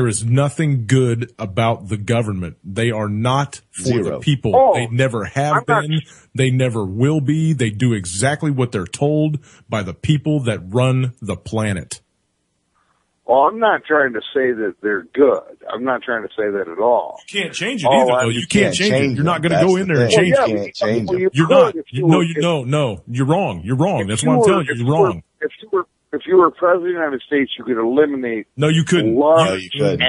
is nothing good about the government. They are not for the people. Oh, they never have been. They never will be. They do exactly what they're told by the people that run the planet. Well, I'm not trying to say that they're good. I'm not trying to say that at all. You can't change it either, though. You can't change it. You're not going to go in there and change it. You can't change it. You're not. No. You're wrong. You're wrong. That's what I'm telling you. You're wrong. If you were president of the United States, you could eliminate. No, you couldn't. No, you couldn't.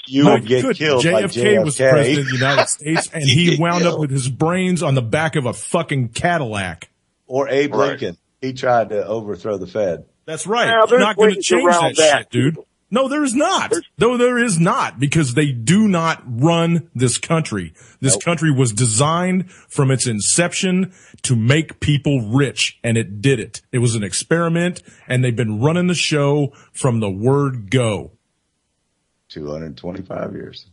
You would get killed by JFK. Was president of the United States, and he wound up with his brains on the back of a fucking Cadillac. Or Abe Lincoln. He tried to overthrow the Fed. That's right. You're not going to change that shit, dude. No, there is not. No, there is not, because they do not run this country. This country was designed from its inception to make people rich, and it did it. It was an experiment, and they've been running the show from the word go. 225 years.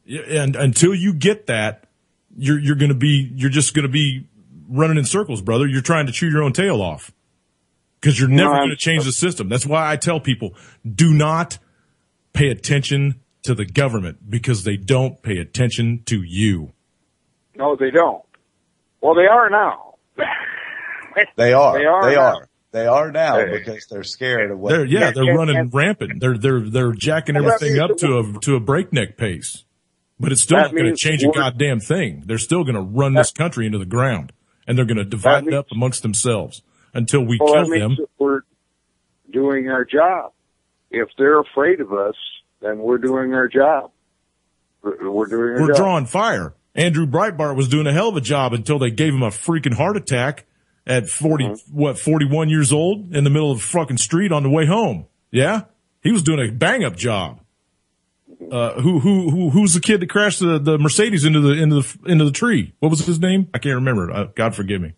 Yeah, and until you get that, you're just going to be running in circles, brother. You're trying to chew your own tail off. Because you're never going to change the system. That's why I tell people, do not pay attention to the government, because they don't pay attention to you. No, they don't. Well, they are now. They are now because they're scared of what. They're running rampant. They're jacking everything up to a breakneck pace. But it's still not going to change a goddamn thing. They're still going to run this country into the ground, and they're going to divide it up amongst themselves until we kill them. We're doing our job. If they're afraid of us, then we're doing our job. We're drawing fire. Andrew Breitbart was doing a hell of a job until they gave him a freaking heart attack at 41 years old in the middle of the fucking street on the way home. Yeah? He was doing a bang up job. Who's the kid that crashed the Mercedes into the tree? What was his name? I can't remember. God forgive me.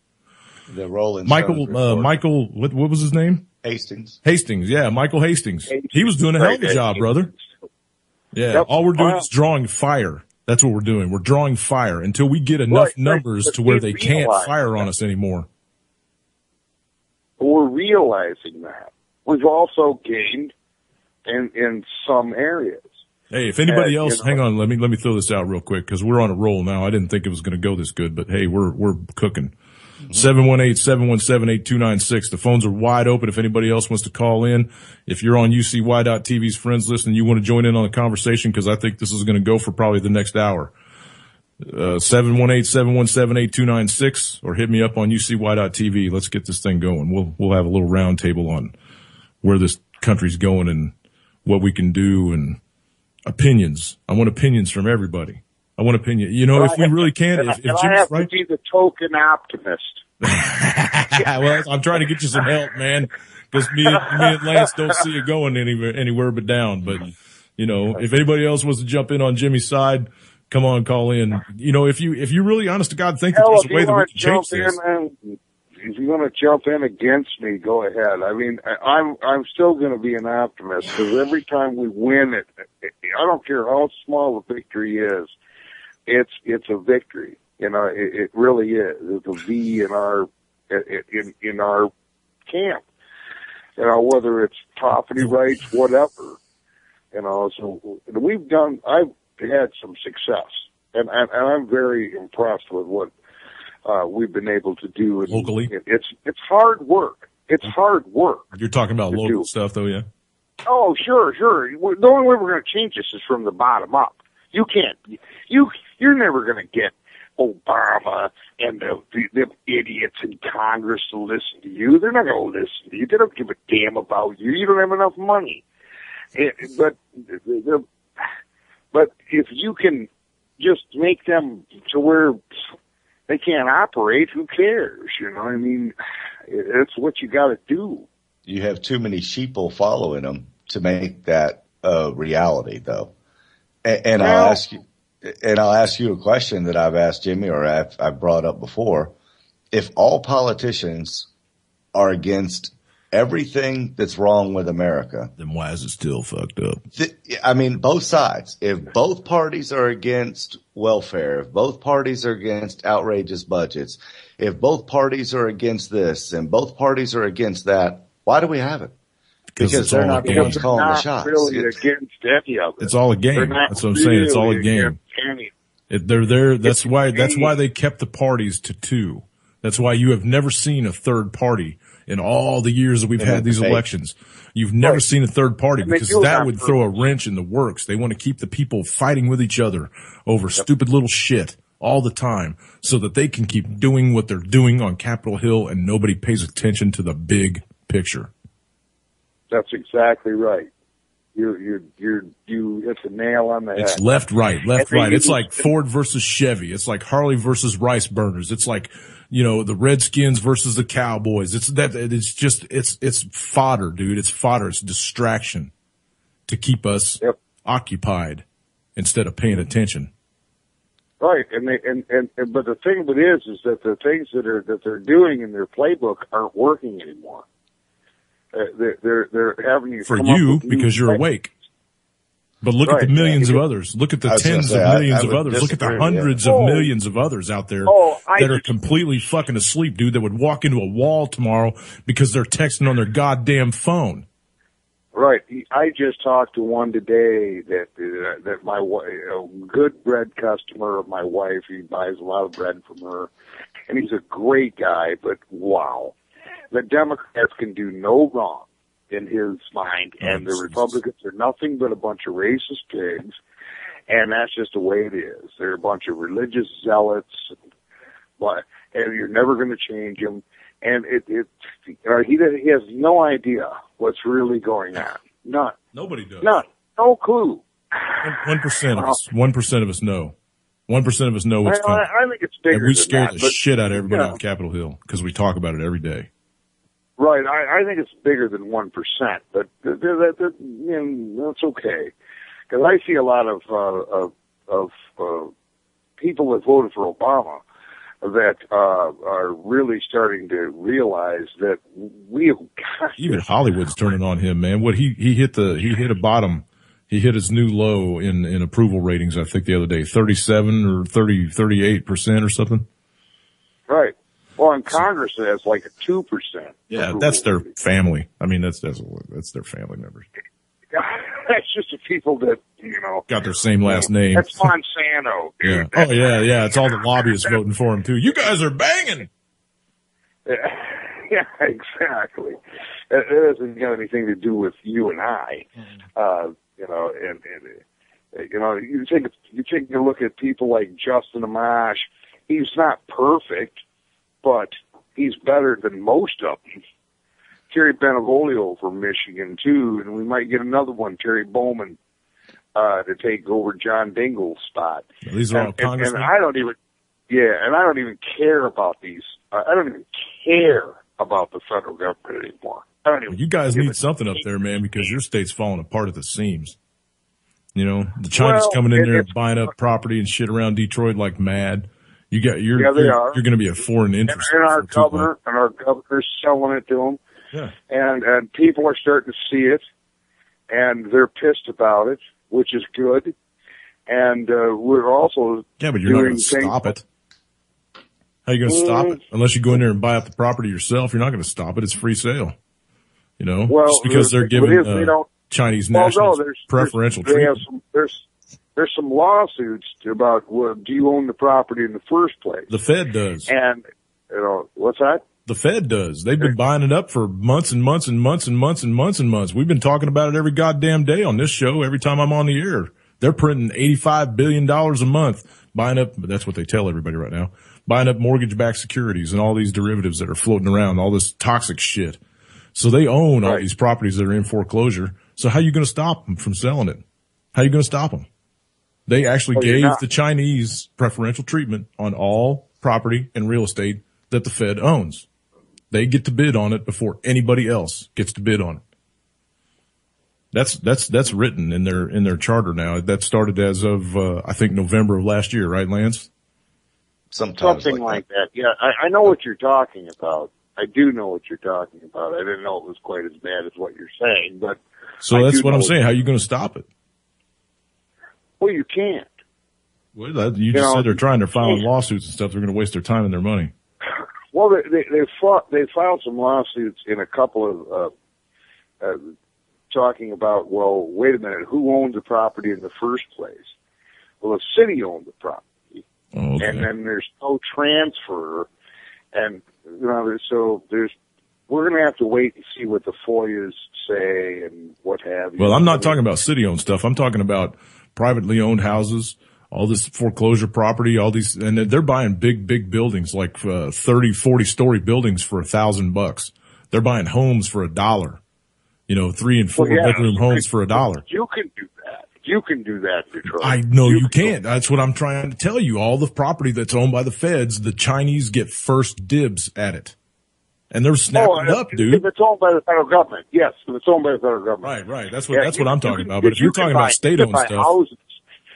The Rolling Michael, what was his name? Hastings. Yeah, Michael Hastings. He was doing a hell of a job, brother. Yeah, yep. All we're doing is drawing fire. That's what we're doing. We're drawing fire until we get enough numbers to where they can't fire on us anymore. We're realizing that. We've also gained in some areas. Hey, if anybody else, hang on, let me throw this out real quick, because we're on a roll now. I didn't think it was going to go this good, but hey, we're cooking. 718-717-8296. The phones are wide open if anybody else wants to call in. If you're on UCY.TV's friends list and you want to join in on the conversation, because I think this is going to go for probably the next hour. 718-717-8296, or hit me up on UCY.TV. Let's get this thing going. We'll have a little round table on where this country's going and what we can do, and opinions. I want opinions from everybody. I want opinion. You know, if we really can, if Jim's I have right, to be the token optimist. Well, I'm trying to get you some help, man, because me and Lance don't see it going anywhere but down. But you know, if anybody else wants to jump in on Jimmy's side, come on, call in. You know, if you really, honest to God, think that there's a way that we can change this. If you want to jump in against me, go ahead. I mean, I'm still going to be an optimist, because every time we win it, I don't care how small the victory is. It's a victory. You know, it really is. It's a V in our camp. You know, whether it's property rights, whatever. You know, so I've had some success, and I'm very impressed with what we've been able to do locally. It's hard work. It's hard work. You're talking about local stuff, though, yeah? Oh, sure. The only way we're going to change this is from the bottom up. You can't. You're never going to get Obama and the idiots in Congress to listen to you. They're not going to listen to you. They don't give a damn about you. You don't have enough money. But if you can just make them to where they can't operate, who cares? You know, I mean, it's what you got to do. You have too many sheeple following them to make that a reality, though. And I'll ask you a question that I've asked Jimmy, or I've brought up before. If all politicians are against everything that's wrong with America, then why is it still fucked up? I mean, both sides. If both parties are against welfare, if both parties are against outrageous budgets, if both parties are against this and both parties are against that, why do we have it? Because they're not the ones calling the shots. Really against any of it. It's all a game. That's what I'm saying. It's all a game. They're there. That's why they kept the parties to two. That's why you have never seen a third party in all the years that we've had these elections. You've never seen a third party because that would throw a wrench in the works. They want to keep the people fighting with each other over stupid little shit all the time so that they can keep doing what they're doing on Capitol Hill and nobody pays attention to the big picture. That's exactly right. You hit the nail on the head. It's left, right. It's like Ford versus Chevy. It's like Harley versus rice burners. It's like, the Redskins versus the Cowboys. It's fodder, dude. It's fodder. It's distraction to keep us occupied instead of paying attention. Right. But the thing of it is that the things that they're doing in their playbook aren't working anymore. They're having you for you because you're awake. But look at the millions of others. Look at the tens of millions of others. Look at the hundreds of millions of others out there that are completely fucking asleep, dude, that would walk into a wall tomorrow because they're texting on their goddamn phone. Right. I just talked to one today that my wife, a good bread customer of my wife, he buys a lot of bread from her, and he's a great guy, but wow. The Democrats can do no wrong in his mind, and the Republicans are nothing but a bunch of racist pigs, and that's just the way it is. They're a bunch of religious zealots, and you're never going to change them. And he has no idea what's really going on. None. Nobody does. None. No clue. 1% of us. 1% of us know. 1% of us know what's coming. I think it's bigger. And we scare the shit out of everybody on Capitol Hill because we talk about it every day. Right, I think it's bigger than 1%, but that's okay. Because I see a lot of people that voted for Obama that are really starting to realize that even Hollywood's turning on him, man. What he hit a bottom. He hit his new low in approval ratings, I think, the other day, 37 or 38% or something. Right. Well, in Congress, it has like a 2%. Yeah, that's their family. I mean, that's their family members. That's just the people that, got their same last name. That's Monsanto. Yeah. Oh, yeah. It's all the lobbyists voting for him, too. You guys are banging. Yeah, exactly. It doesn't have anything to do with you and I. You take a look at people like Justin Amash. He's not perfect, but he's better than most of them. Terry Benevolio from Michigan, too, and we might get another one, Terry Bowman, to take over John Dingell's spot. These are all congressmen? And I don't even care about these. I don't even care about the federal government anymore. You guys need something up there, man, because your state's falling apart at the seams. The China's coming in there buying up property and shit around Detroit like mad. You're going to be a foreign interest. And our governor's selling it to them. Yeah. And people are starting to see it, and they're pissed about it, which is good. And we're also but you're not going to stop it. How are you going to stop it? Unless you go in there and buy up the property yourself, you're not going to stop it. It's free sale. Just because they're giving Chinese nationals preferential treatment. There's some lawsuits about, do you own the property in the first place? The Fed does. And, what's that? The Fed does. They've been buying it up for months and months and months and months and months and months. We've been talking about it every goddamn day on this show, every time I'm on the air. They're printing $85 billion a month, buying up, but that's what they tell everybody right now, buying up mortgage-backed securities and all these derivatives that are floating around, all this toxic shit. So they own all these properties that are in foreclosure. So how are you going to stop them from selling it? How are you going to stop them? They actually gave the Chinese preferential treatment on all property and real estate that the Fed owns. They get to bid on it before anybody else gets to bid on it. That's written in their charter now. That started as of, I think November of last year, right, Lance? Something like that. Yeah, I know what you're talking about. I do know what you're talking about. I didn't know it was quite as bad as what you're saying, but. So that's what I'm saying. How are you going to stop it? Well, you can't. Well, you just said they're trying. They're filing lawsuits and stuff. They're going to waste their time and their money. Well, they filed some lawsuits in a couple of talking about, well, wait a minute, who owned the property in the first place? Well, the city owned the property, and then there's no transfer, and so we're going to have to wait and see what the FOIAs say and what have you. Well, I'm not talking about city-owned stuff. I'm talking about privately owned houses. All this foreclosure property, all these, and they're buying big buildings, like 30, 40-story buildings for $1,000. They're buying homes for $1. 3 and 4 bedroom homes for $1. You can do that. You can do that, Detroit. I know you can't. That's what I'm trying to tell you. All the property that's owned by the feds, the Chinese get first dibs at it. And they're snapping it up, dude. If it's owned by the federal government, yes. If it's owned by the federal government. Right. That's what I'm talking about. But if you're talking about state-owned stuff.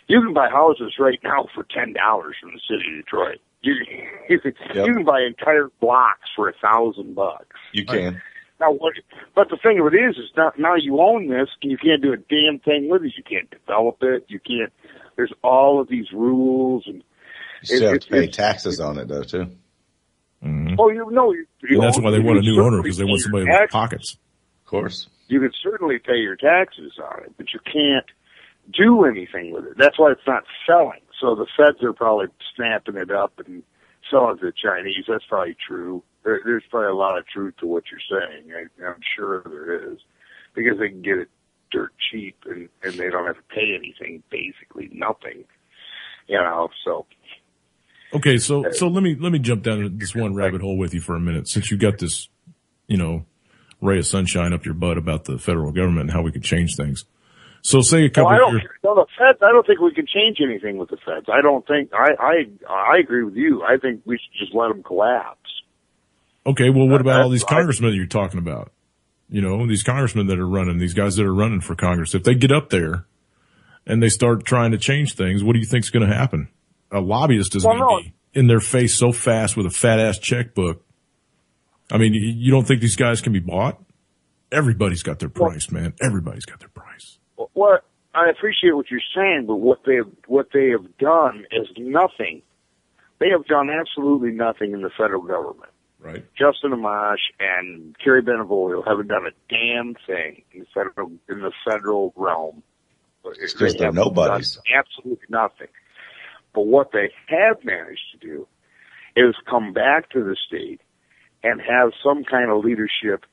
You can buy houses right now for $10 from the city of Detroit. You can buy entire blocks for $1,000. You can. Now, but the thing of it is now you own this, and you can't do a damn thing with it. You can't develop it. You can't. There's all of these rules, and you still have to pay taxes on it, though, too. Mm-hmm. Oh, that's why they want a new owner, because they want somebody with pockets. Of course. You can certainly pay your taxes on it, but you can't do anything with it. That's why it's not selling. So the feds are probably snapping it up and selling to the Chinese. That's probably true. There's probably a lot of truth to what you're saying. I'm sure there is, because they can get it dirt cheap and they don't have to pay anything, basically nothing. So. Okay, so let me jump down this one rabbit hole with you for a minute, since you got this, ray of sunshine up your butt about the federal government and how we could change things. So say a couple the feds, I don't think we can change anything with the feds. I don't think, I agree with you. I think we should just let them collapse. Okay, well, what about all these congressmen that you're talking about? These congressmen that are running, these guys that are running for Congress. If they get up there and they start trying to change things, what do you think's going to happen? A lobbyist is going to be in their face so fast with a fat-ass checkbook. I mean, you don't think these guys can be bought? Everybody's got their price, man. Everybody's got their price. Well, I appreciate what you're saying, but what they have done is nothing. They have done absolutely nothing in the federal government. Right. Justin Amash and Kerry Benevolio haven't done a damn thing in the federal realm. It's because they're nobodies. Absolutely nothing. But what they have managed to do is come back to the state and have some kind of leadership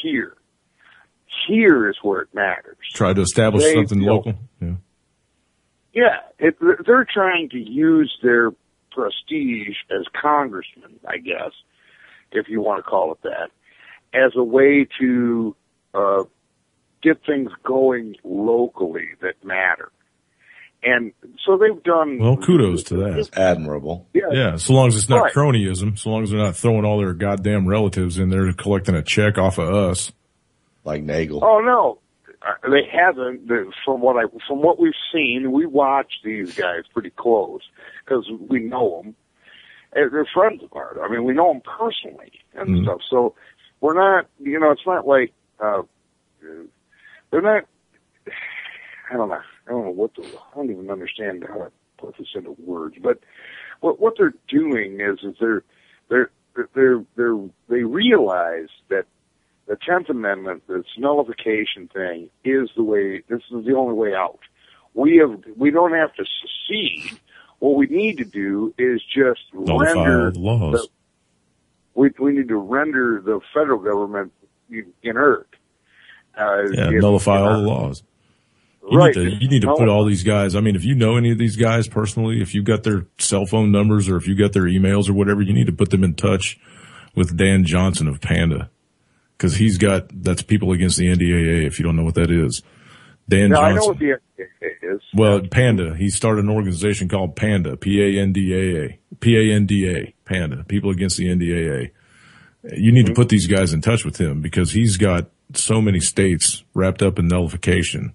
here. Here is where it matters. Try to establish something local. Yeah. They're trying to use their prestige as congressmen, I guess, if you want to call it that, as a way to get things going locally that matter. And so they've done... Well, kudos to that. It's admirable. Yeah, so long as it's not cronyism, so long as they're not throwing all their goddamn relatives in there collecting a check off of us. Like Nagel. Oh, no. They haven't. From what we've seen, we watch these guys pretty close because we know them. They're friends of ours. I mean, we know them personally and stuff. So we're not, it's not like, they're not, I don't know I don't even understand how to put this into words, but what they're doing is they realize that the 10th Amendment, this nullification thing, this is the only way out. We don't have to secede. What we need to do is just render the laws. We need to render the federal government inert. Nullify all the laws. You need to put all these guys. I mean, if you know any of these guys personally, if you've got their cell phone numbers or if you got their emails or whatever, you need to put them in touch with Dan Johnson of Panda. Cause that's People Against the NDAA, if you don't know what that is. Dan Johnson. I know what the NDAA is. Well, Panda. He started an organization called Panda, P-A-N-D-A-A. PANDA, Panda, People Against the NDAA. You need to put these guys in touch with him because he's got so many states wrapped up in nullification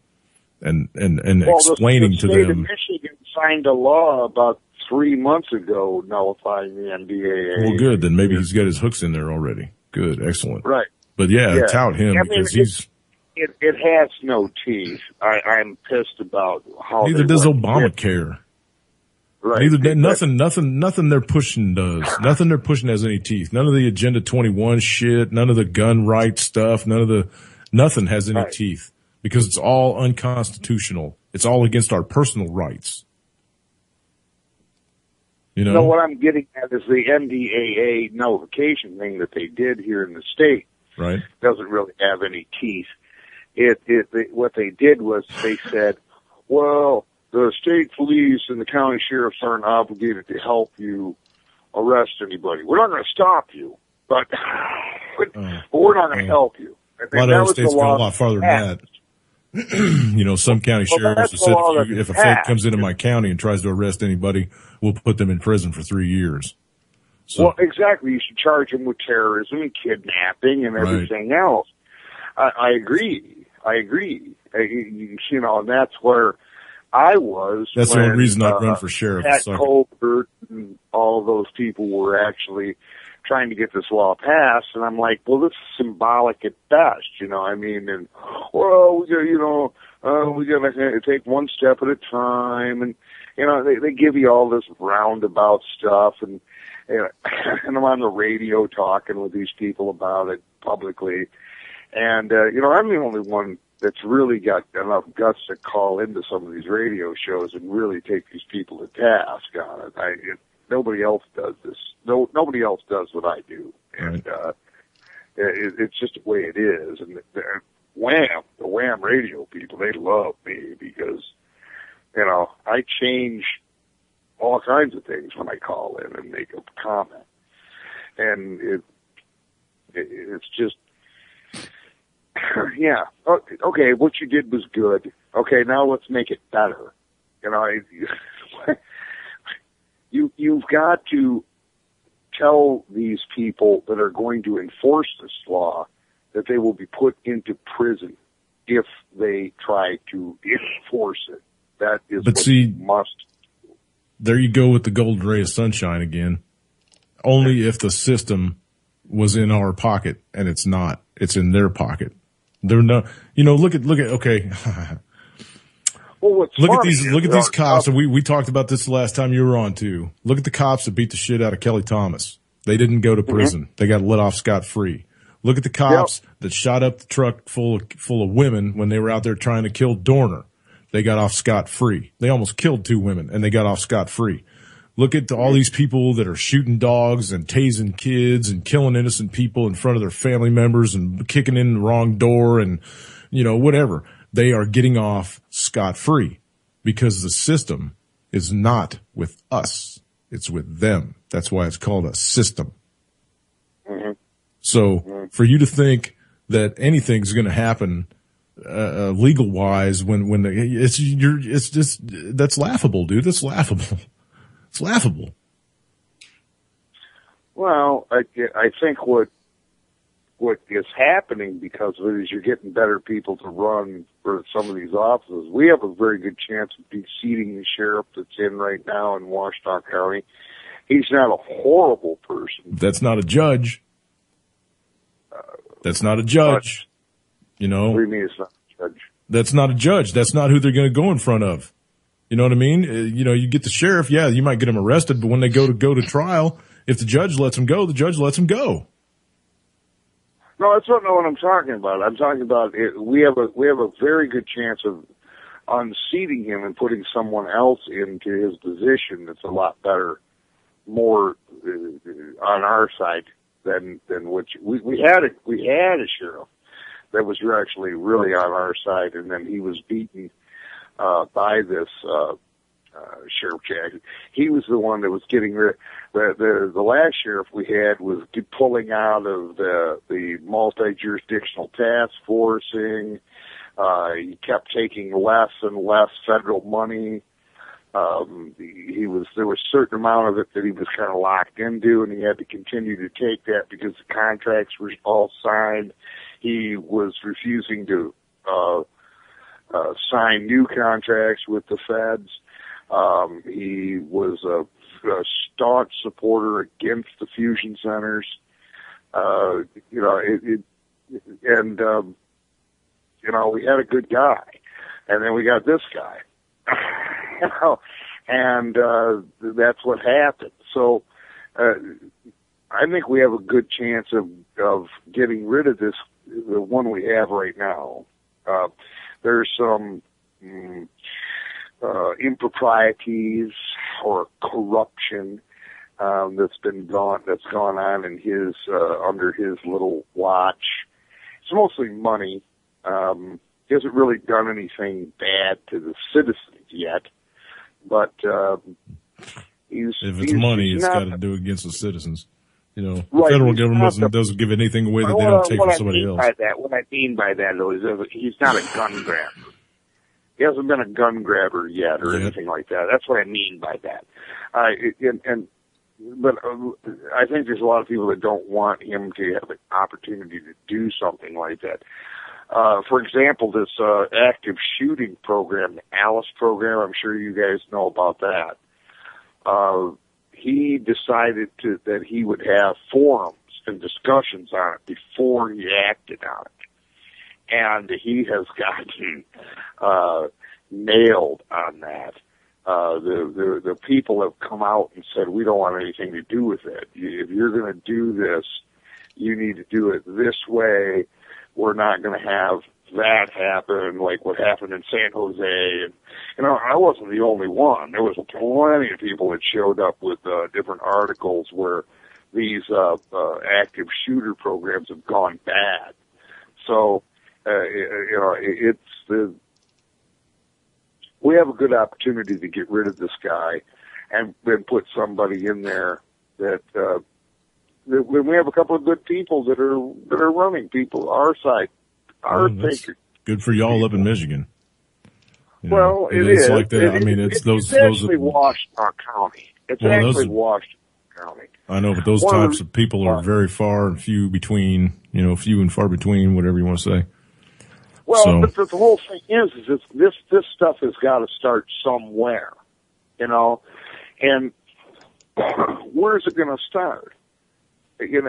and explaining to them. The state of Michigan signed a law about 3 months ago nullifying the NDAA. Well, good. Then maybe he's got his hooks in there already. Good. Excellent. Right. But yeah. Tout him because it has no teeth. I'm pissed about how. Neither does Obamacare. Right. Nothing they're pushing does. Nothing they're pushing has any teeth. None of the Agenda 21 shit, none of the gun rights stuff, nothing has any teeth because it's all unconstitutional. It's all against our personal rights. You know? No, what I'm getting at is the NDAA nullification thing that they did here in the state. Right. Doesn't really have any teeth. What they did was they said, well, the state police and the county sheriffs aren't obligated to help you arrest anybody. We're not going to stop you, but we're not going to help you. A lot of other states go a lot farther than that. You know, some county sheriffs have said if a fake comes into my county and tries to arrest anybody, we'll put them in prison for 3 years. So, well, exactly. You should charge them with terrorism and kidnapping and everything else. I agree. You know, and that's where I was. That's the only reason I'd run for sheriff. Pat Colbert and all those people were actually trying to get this law passed, and I'm like, well, this is symbolic at best, you know. I mean, and well, we got to take one step at a time, and you know, they give you all this roundabout stuff, and and I'm on the radio talking with these people about it publicly, and you know, I'm the only one that's really got enough guts to call into some of these radio shows and really take these people to task on it. Nobody else does this. Nobody else does what I do. And, it's just the way it is. And the Wham radio people, they love me because, you know, I change all kinds of things when I call in and make a comment. And it's just, yeah. Okay, what you did was good. Okay, now let's make it better. You know, you've got to tell these people that are going to enforce this law that they will be put into prison if they try to enforce it. That is must. There you go with the golden ray of sunshine again. Only if the system was in our pocket, and it's not. It's in their pocket. They're not, you know, look at, okay. Well, look at these cops. And we talked about this the last time you were on too. Look at the cops that beat the shit out of Kelly Thomas. They didn't go to prison. They got let off scot-free. Look at the cops that shot up the truck full of women when they were out there trying to kill Dorner. They got off scot-free. They almost killed 2 women and they got off scot-free. Look at all these people that are shooting dogs and tasing kids and killing innocent people in front of their family members and kicking in the wrong door and, you know, whatever. They are getting off scot-free because the system is not with us. It's with them. That's why it's called a system. So for you to think that anything's going to happen legal wise when it's just that's laughable, dude. That's laughable. It's laughable. Well, I think what is happening because of it is you're getting better people to run for some of these offices. We have a very good chance of seating the sheriff that's in right now in Washington County. He's not a horrible person. That's not a judge. That's not a judge. You know? What do you mean it's not a judge? That's not a judge. That's not who they're going to go in front of. You know what I mean? You know, you get the sheriff, yeah, you might get him arrested, but when they go to trial, if the judge lets him go, the judge lets him go. No, that's not what I'm talking about. I'm talking about we have a very good chance of unseating him and putting someone else into his position that's a lot better, more on our side than what we had a sheriff that was actually really on our side, and then he was beaten by this Sheriff Jackson. He was the one that was getting rid. The last sheriff we had was pulling out of the multi-jurisdictional task forcing. He kept taking less and less federal money. There was a certain amount of it that he was kind of locked into, and he had to continue to take that because the contracts were all signed. He was refusing to sign new contracts with the feds. He was a staunch supporter against the fusion centers. We had a good guy, and then we got this guy. And that's what happened. So I think we have a good chance of getting rid of the one we have right now. There's some improprieties or corruption that's gone on in his under his little watch. It's mostly money. He hasn't really done anything bad to the citizens yet, but if it's money, it's got to do against the citizens. The right, federal government doesn't give anything away that they don't take from somebody else. What I mean by that, though, is he's not a gun grabber. He hasn't been a gun grabber yet or anything like that. That's what I mean by that. But I think there's a lot of people that don't want him to have an opportunity to do something like that. For example, this active shooting program, the ALICE program, I'm sure you guys know about that. He decided that he would have forums and discussions on it before he acted on it. And he has gotten nailed on that. The people have come out and said, we don't want anything to do with it. If you're going to do this, you need to do it this way. We're not going to have that happen, like what happened in San Jose. And, I wasn't the only one. There was plenty of people that showed up with different articles where these active shooter programs have gone bad. So, we have a good opportunity to get rid of this guy and then put somebody in there that we have a couple of good people that are running people our side, our takers. Good for y'all up in Michigan. Well, it is like that. It's actually Washington County. It's actually Washington County. I know, but those types of people are very far and few between. Few and far between, whatever you want to say. Well, but the whole thing is this stuff has got to start somewhere, and where's it going to start? Where's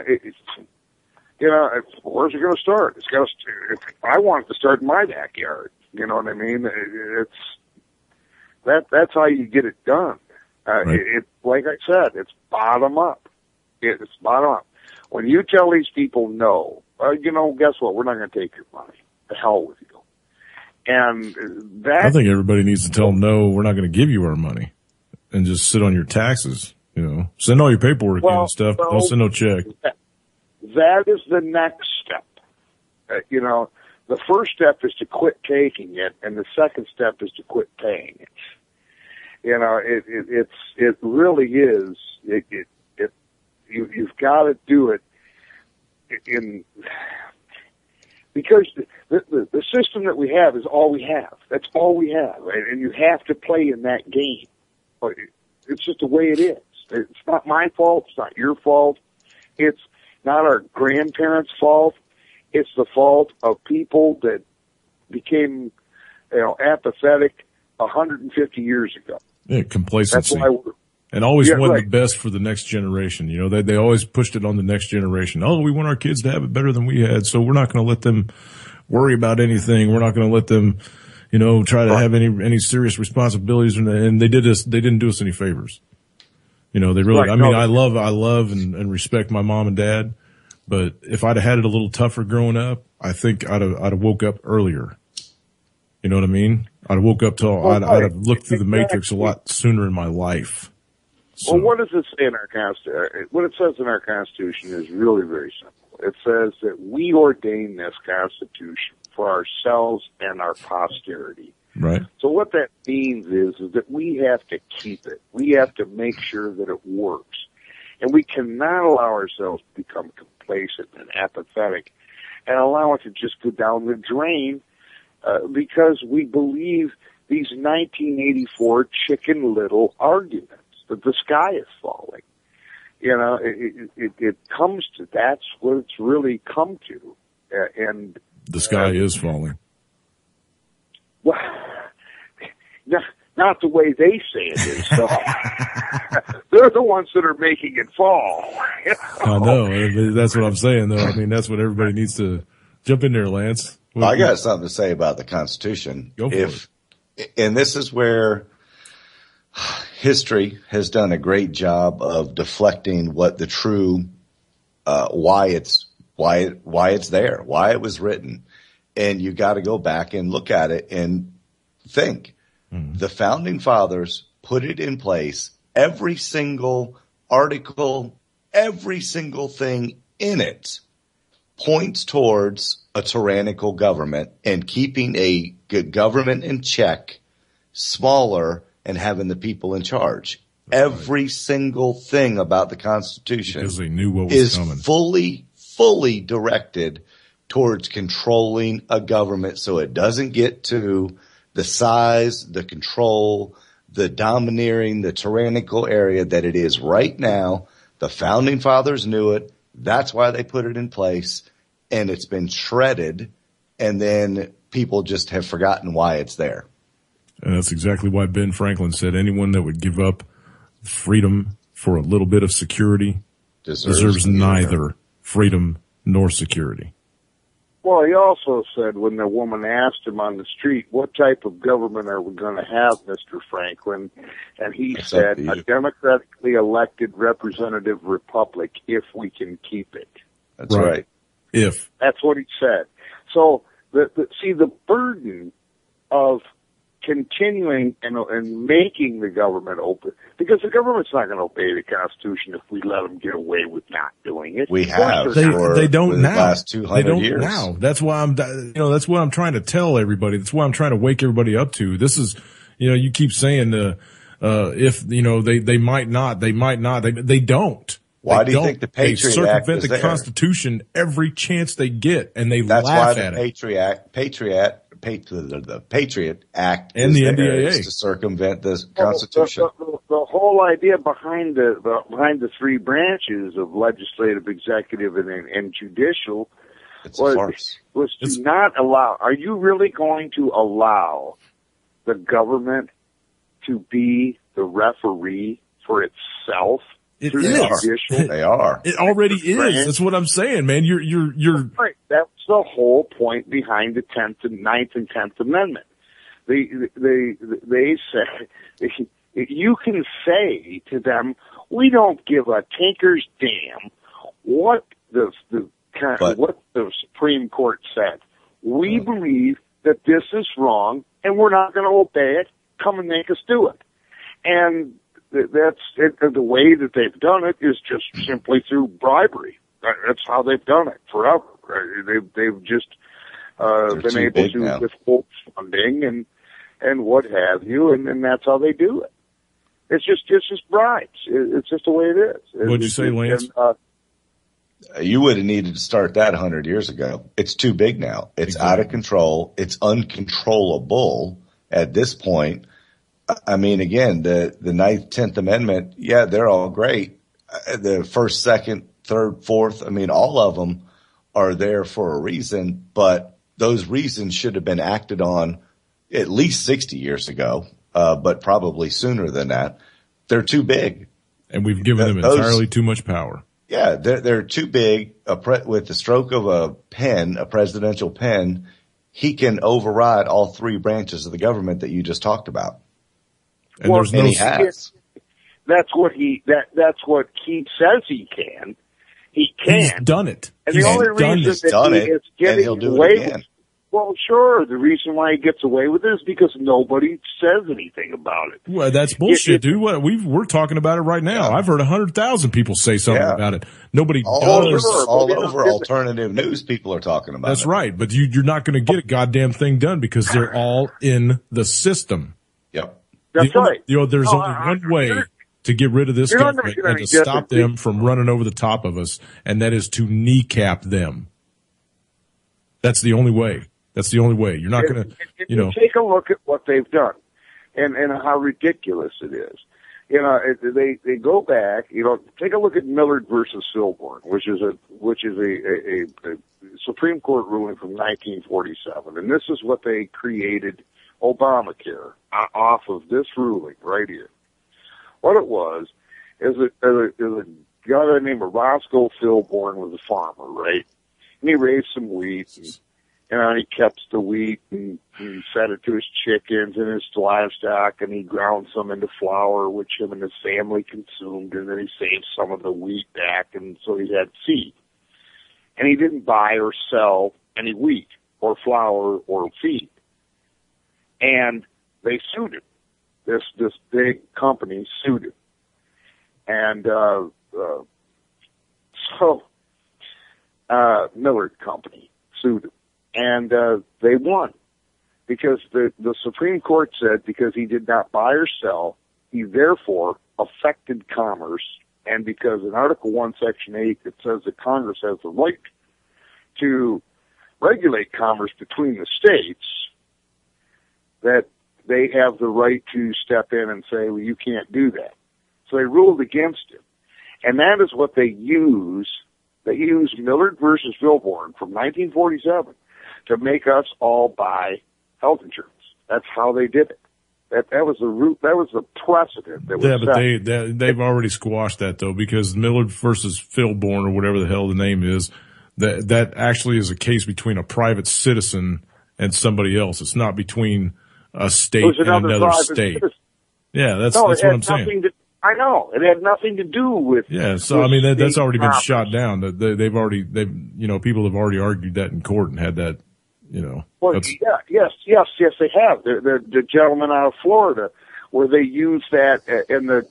it going to start? It's got to. I want it to start in my backyard. You know what I mean? That's how you get it done. Right. Like I said, it's bottom up. It's bottom up. When you tell these people no, guess what? We're not going to take your money. The hell with you. And that. I think everybody needs to tell them no. We're not going to give you our money, and just sit on your taxes. Send all your paperwork in and stuff. Don't send no check. That is the next step. The first step is to quit taking it, and the second step is to quit paying it. It really is. You've got to do it because the system that we have is all we have. That's all we have, right? And you have to play in that game. It's just the way it is. It's not my fault. It's not your fault. It's not our grandparents' fault. It's the fault of people that became, apathetic 150 years ago. Yeah, complacency. That's why and always want the best for the next generation. They always pushed it on the next generation. Oh, we want our kids to have it better than we had, so we're not going to let them worry about anything. We're not going to let them, try to have any serious responsibilities. And they didn't do us any favors. They really, I love and respect my mom and dad, but if I'd have had it a little tougher growing up, I think I'd have woke up earlier. You know what I mean? I'd have woke up I'd have looked through the matrix a lot sooner in my life. So. Well, what does it say in our Constitution? What it says in our Constitution is really very simple. It says that we ordain this Constitution for ourselves and our posterity. Right. So what that means is that we have to keep it. We have to make sure that it works. And we cannot allow ourselves to become complacent and apathetic and allow it to just go down the drain because we believe these 1984 Chicken Little arguments that the sky is falling. You know, it comes to, that's what it's really come to. And the sky is falling. Well, not the way they say it is. So they're the ones that are making it fall. I know. That's what I'm saying, though. I mean, that's what everybody needs to jump in there, Lance. I got something to say about the Constitution. Go for it. And this is where history has done a great job of deflecting what the true, why it's there, why it was written. And you got to go back and look at it and think. The founding fathers put it in place. Every single article, every single thing in it points towards a tyrannical government and keeping a good government in check, smaller, and having the people in charge. That's every single thing about the Constitution because they knew what was coming. fully directed towards controlling a government so it doesn't get to the size, the control, the domineering, the tyrannical area that it is right now. The founding fathers knew it. That's why they put it in place, and it's been shredded, and then people just have forgotten why it's there. And that's exactly why Ben Franklin said anyone that would give up freedom for a little bit of security deserves neither freedom nor security. Well, he also said when the woman asked him on the street, what type of government are we going to have, Mr. Franklin? And he said, a democratically elected representative republic if we can keep it. That's right. If. That's what he said. So, the burden of continuing and making the government open, because the government's not going to obey the Constitution if we let them get away with not doing it. We have. They don't now. The last 200 years. Now. That's why that's what I'm trying to tell everybody. That's why I'm trying to wake everybody up to. This is, you keep saying, if, they might not, they don't. Why do you think the Patriot Act circumvent the Constitution every chance they get, and they laugh at it. That's why the Patriot Act and the NDAA is to circumvent the Constitution. The whole idea behind the three branches of legislative, executive, and judicial was to not allow. Are you really going to allow the government to be the referee for itself? It is. They are. It already is. That's what I'm saying, man. You're right. That's the whole point behind the 9th and 10th Amendment. They say you can say to them, we don't give a tinker's damn what the Supreme Court said. We believe that this is wrong, and we're not going to obey it. Come and make us do it. And that's it. The way that they've done it is just simply through bribery. That's how they've done it forever. They've just been able to withhold funding and what have you, and that's how they do it. It's just bribes. It's just the way it is. What'd you say, Lance? You would have needed to start that 100 years ago. It's too big now. It's out of control. It's uncontrollable at this point. I mean, again, the 9th, 10th Amendment, yeah, they're all great. The first, second, third, fourth, I mean, all of them are there for a reason, but those reasons should have been acted on at least 60 years ago, but probably sooner than that. They're too big. And we've given them entirely too much power. Yeah, they're too big. With the stroke of a pen, a presidential pen, he can override all three branches of the government that you just talked about. And there's no. He has. That's what Keith says he can. He can. He's done it. And the only reason that he is getting away with it, well, sure, the reason why he gets away with it is because nobody says anything about it. Well, that's bullshit, dude. We're talking about it right now. Yeah. I've heard 100,000 people say something about it. Nobody does. All over alternative news, people are talking about it. That's right, but you're not going to get a goddamn thing done because they're all in the system. Yep. That's right. There's only one way to get rid of this government and to stop them from running over the top of us, and that is to kneecap them. That's the only way. That's the only way. You're not going to, Take a look at what they've done and how ridiculous it is. They go back, take a look at Millard versus Filburn, which is a Supreme Court ruling from 1947. And this is what they created Obamacare off of this ruling right here. What it was is a guy named Roscoe Filburn was a farmer, right? And he raised some wheat, and he kept the wheat and fed it to his chickens and his livestock, and he ground some into flour, which him and his family consumed, and then he saved some of the wheat back, and so he had feed. And he didn't buy or sell any wheat or flour or feed. And they sued him. This big company sued him. And Millard Company sued him. And they won because the Supreme Court said because he did not buy or sell, he therefore affected commerce. And because in Article 1, Section 8, it says that Congress has the right to regulate commerce between the states, that they have the right to step in and say, well, you can't do that. So they ruled against him. And that is what they use. They used Millard versus Filburn from 1947 to make us all buy health insurance. That's how they did it. That was the root. That was the precedent. That was but they've already squashed that though, because Millard versus Filburn or whatever the hell the name is, that actually is a case between a private citizen and somebody else. It's not between a state and another state. Citizen. Yeah, that's what I'm saying. I know it had nothing to do with. Yeah, so I mean that's already been shot down. People have already argued that in court and had that. Well, yes, they have. The gentleman out of Florida, where they used that, and the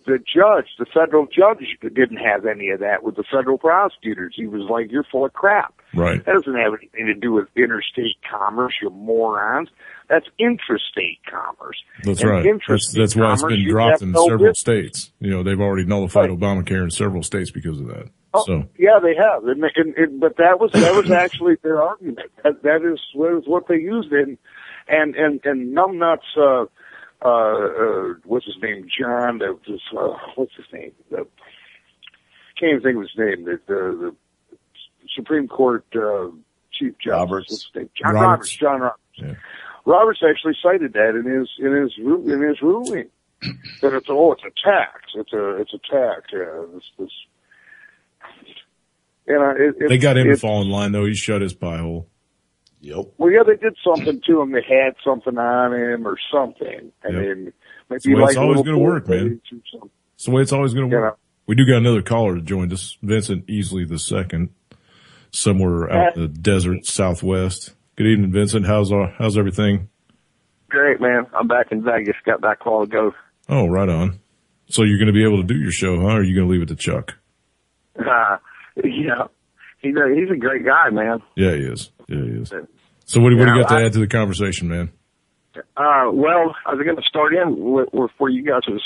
federal judge didn't have any of that with the federal prosecutors. He was like, "You're full of crap." Right. That doesn't have anything to do with interstate commerce, you morons. That's intrastate commerce. That's right. That's why it's been dropped in several states. They've already nullified Obamacare in several states because of that. Oh, so yeah, they have. But that was actually their argument. That is what they used in, and numbnuts. What's his name? John. What's his name? Can't even think of his name. The Supreme Court Chief Justice. Roberts. John Roberts. Yeah. Roberts actually cited that in his ruling. That it's a tax. It's a tax. Yeah. They got him to fall in line though. He shut his pie hole. Yep. Well, yeah, they did something to him. They had something on him or something. I mean, maybe it's the way it's always going to work, man. It's the way it's always going to work. We do got another caller that joined us, Vincent Easley the second, somewhere out in the desert southwest. Good evening, Vincent. How's everything? Great, man. I'm back in Vegas. Got back a while ago. Oh, right on. So you're going to be able to do your show, huh? Or are you going to leave it to Chuck? Yeah. He's a great guy, man. Yeah, he is. So what do you got to add to the conversation, man? Well, I was going to start in where you guys was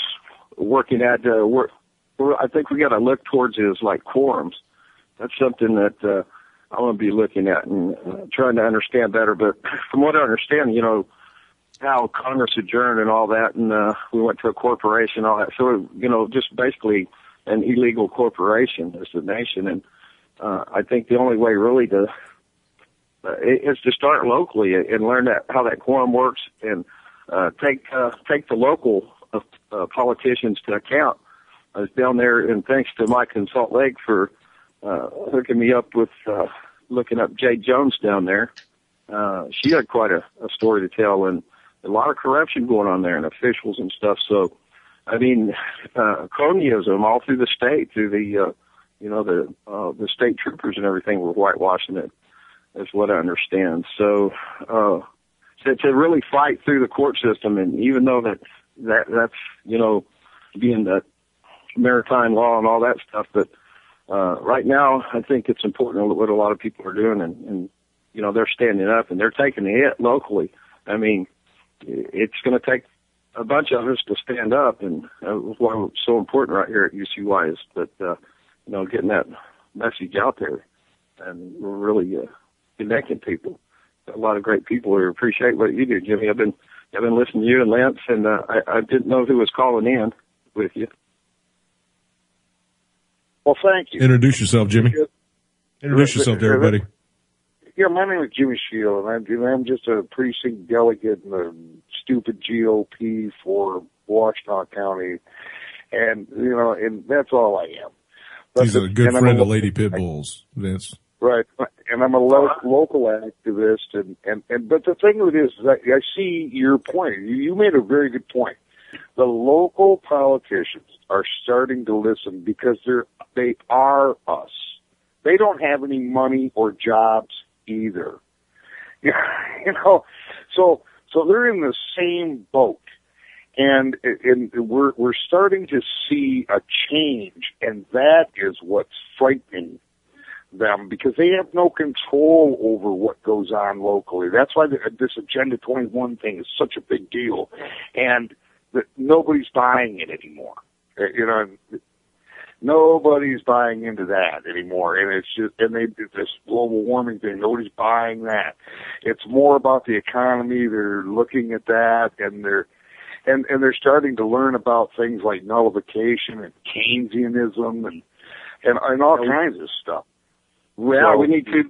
working at. I think we got to look towards is like quorums. That's something that I want to be looking at and trying to understand better. But from what I understand, how Congress adjourned and all that, and we went to a corporation, all that. So, just basically an illegal corporation as a nation. And I think the only way really is to start locally and learn how that quorum works and take the local politicians to account. I was down there, and thanks to Mike in Salt Lake for hooking me up with looking up Jay Jones down there. She had quite a story to tell, and a lot of corruption going on there and officials and stuff. So, I mean, cronyism all through the state, through the state troopers and everything were whitewashing it, is what I understand. So to really fight through the court system, and even though that's being the maritime law and all that stuff, but right now I think it's important what a lot of people are doing, and they're standing up and they're taking the hit locally. I mean, it's going to take a bunch of us to stand up, and why it's so important right here at UCY is that getting that message out there, and we're really connecting people. a lot of great people who appreciate what you do, Jimmy. I've been listening to you and Lance, and I didn't know who was calling in with you. Well, thank you. Introduce yourself, Jimmy. Introduce yourself to everybody. Yeah, my name is Jimmy Shield, and I'm just a precinct delegate in the stupid GOP for Washtenaw County, and and that's all I am. He's a good friend of Lady Pitbulls, Vince. Right, and I'm a local activist, and but the thing with this is I see your point. You made a very good point. The local politicians are starting to listen because they are us. They don't have any money or jobs either. So they're in the same boat. And we're starting to see a change, and that is what's frightening them, because they have no control over what goes on locally. That's why this Agenda 21 thing is such a big deal, and nobody's buying it anymore. Nobody's buying into that anymore, and it's just, and they did this global warming thing. Nobody's buying that. It's more about the economy. They're looking at that, and they're starting to learn about things like nullification and Keynesianism and all kinds of stuff. Well, so we need to,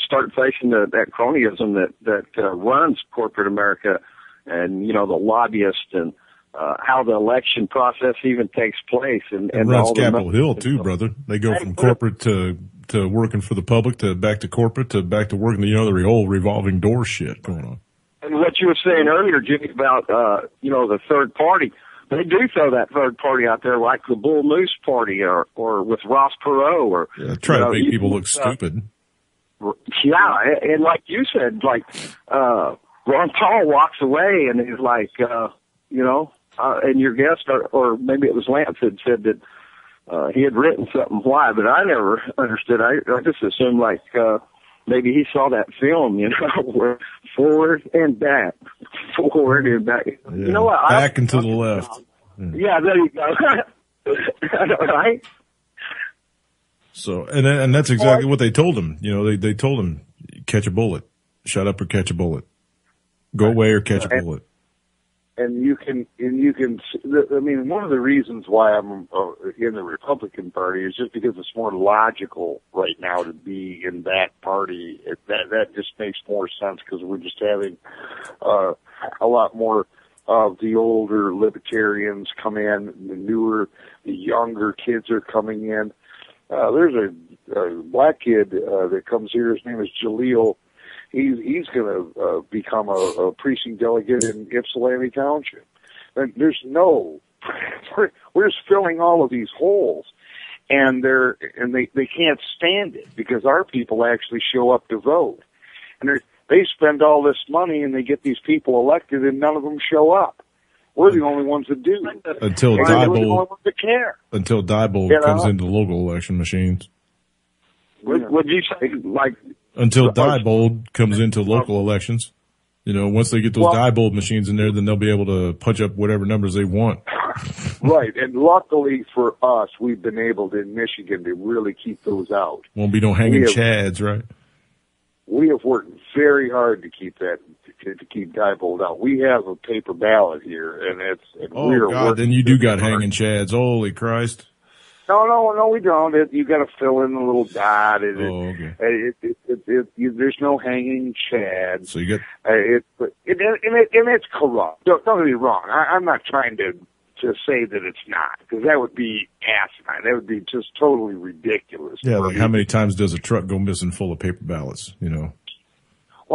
start facing that cronyism that runs corporate America, and the lobbyists, and how the election process even takes place, and runs Capitol Hill too, brother. They go from corporate to working for the public, to back to corporate, to back to working. The whole revolving door shit going on. And what you were saying earlier, Jimmy, about the third party. They do throw that third party out there, like the Bull Moose Party, or with Ross Perot, or try to make people look stupid. Yeah, and like you said, Ron Paul walks away and he's like, and your guest, or maybe it was Lance, had said that he had written something. Why? But I never understood. I just assumed maybe he saw that film, where forward and back, forward and back. Yeah, you know what? Back and to the left. Yeah, there you go. Right? So, and that's exactly what they told him. They told him, catch a bullet, shut up or catch a bullet, go away or catch a bullet. And you can, one of the reasons why I'm in the Republican Party is just because it's more logical right now to be in that party. That just makes more sense, because we're just having a lot more of the older libertarians come in, the younger kids are coming in. There's a black kid that comes here. His name is Jaleel. He's going to become a precinct delegate in Ypsilanti Township. And we're just filling all of these holes, and they can't stand it, because our people actually show up to vote, and they spend all this money and they get these people elected, and none of them show up. We're the only ones that do. Until Diebold comes into local election machines. Would you say until Diebold comes into local elections? Once they get those Diebold machines in there, then they'll be able to punch up whatever numbers they want. Right, and luckily for us, we've been able to, in Michigan, to really keep those out. Won't be no hanging chads, right? We have worked very hard to keep that, to keep Diebold out. We have a paper ballot here, and oh God, then you do got hanging chads. Holy Christ. No, we don't. You got to fill in the little dot. Okay. There's no hanging chad. So you get and it's corrupt. Don't get me wrong. I'm not trying to say that it's not, because that would be asinine. That would be just totally ridiculous. Yeah, like how many times does a truck go missing full of paper ballots? Well,